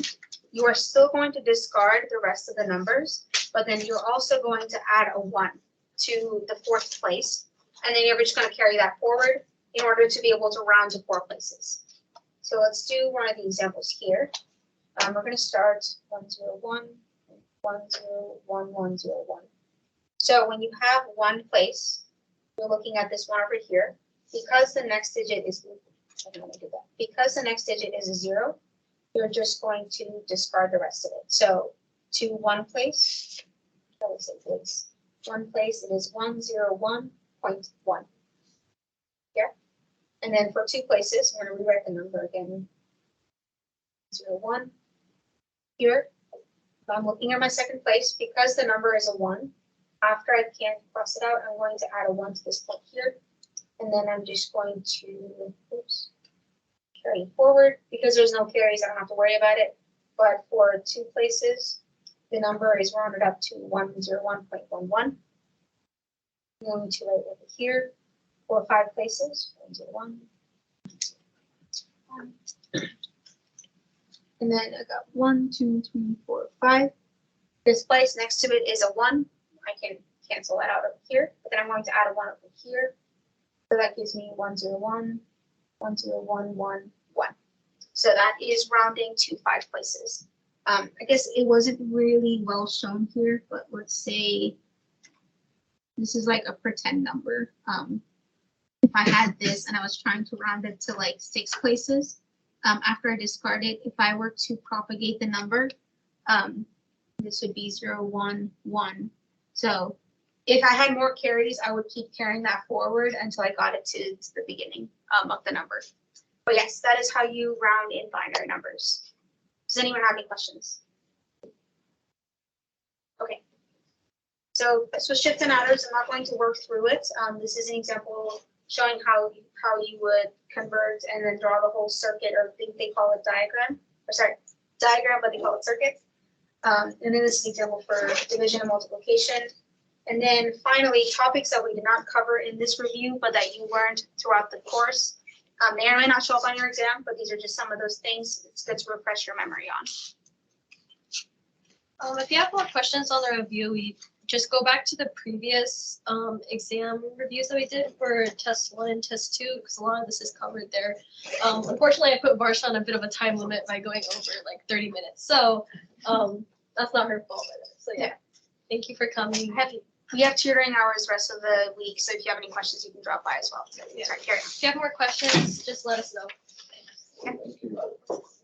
You are still going to discard the rest of the numbers, but then you're also going to add a 1 to the 4th place. And then you're just going to carry that forward in order to be able to round to 4 places. So let's do one of the examples here. We're going to start 101, 101. So when you have 1 place, you're looking at this one over here. Because the next digit is, I don't want to do that. Because the next digit is a 0, you're just going to discard the rest of it. So to 1 place, that was it, please. 1 place, it is 101.1. Here. And then for 2 places, we're going to rewrite the number again. 01. Here, if I'm looking at my 2nd place, because the number is a 1, after I can't cross it out, I'm going to add a 1 to this point here. And then I'm just going to, carry forward. Because there's no carries, I don't have to worry about it. But for 2 places, the number is rounded up to 101.11. I'm going to write over here. For 5 places, 101. And then I got 1, 2, 3, 4, 5. This place next to it is a 1. I can cancel that out over here. But then I'm going to add a 1 over here. So that gives me 101, 10111. So that is rounding to 5 places. I guess it wasn't really well shown here, but let's say this is like a pretend number. If I had this and I was trying to round it to like 6 places, after I discard it, if I were to propagate the number, this would be 0, 1, 1. So if I had more carries, I would keep carrying that forward until I got it to the beginning of the number. But yes, that is how you round in binary numbers. Does anyone have any questions? Okay. So this was shift and adders. I'm not going to work through it. This is an example showing how you would convert and then draw the whole circuit, or I think they call it diagram. Or sorry, diagram, but they call it circuit. And then this is an example for division and multiplication. And then finally, topics that we did not cover in this review, but that you learned throughout the course. May or may not show up on your exam, but these are just some of those things it's good to refresh your memory on. If you have more questions on the review, we just go back to the previous exam reviews that we did for test 1 and test 2, because a lot of this is covered there. Unfortunately, I put Varsha on a bit of a time limit by going over like 30 minutes. So that's not her fault. So yeah, thank you for coming. We have tutoring hours rest of the week, so if you have any questions, you can drop by as well. So, Yeah. sorry, carry on. If you have more questions, just let us know. Okay.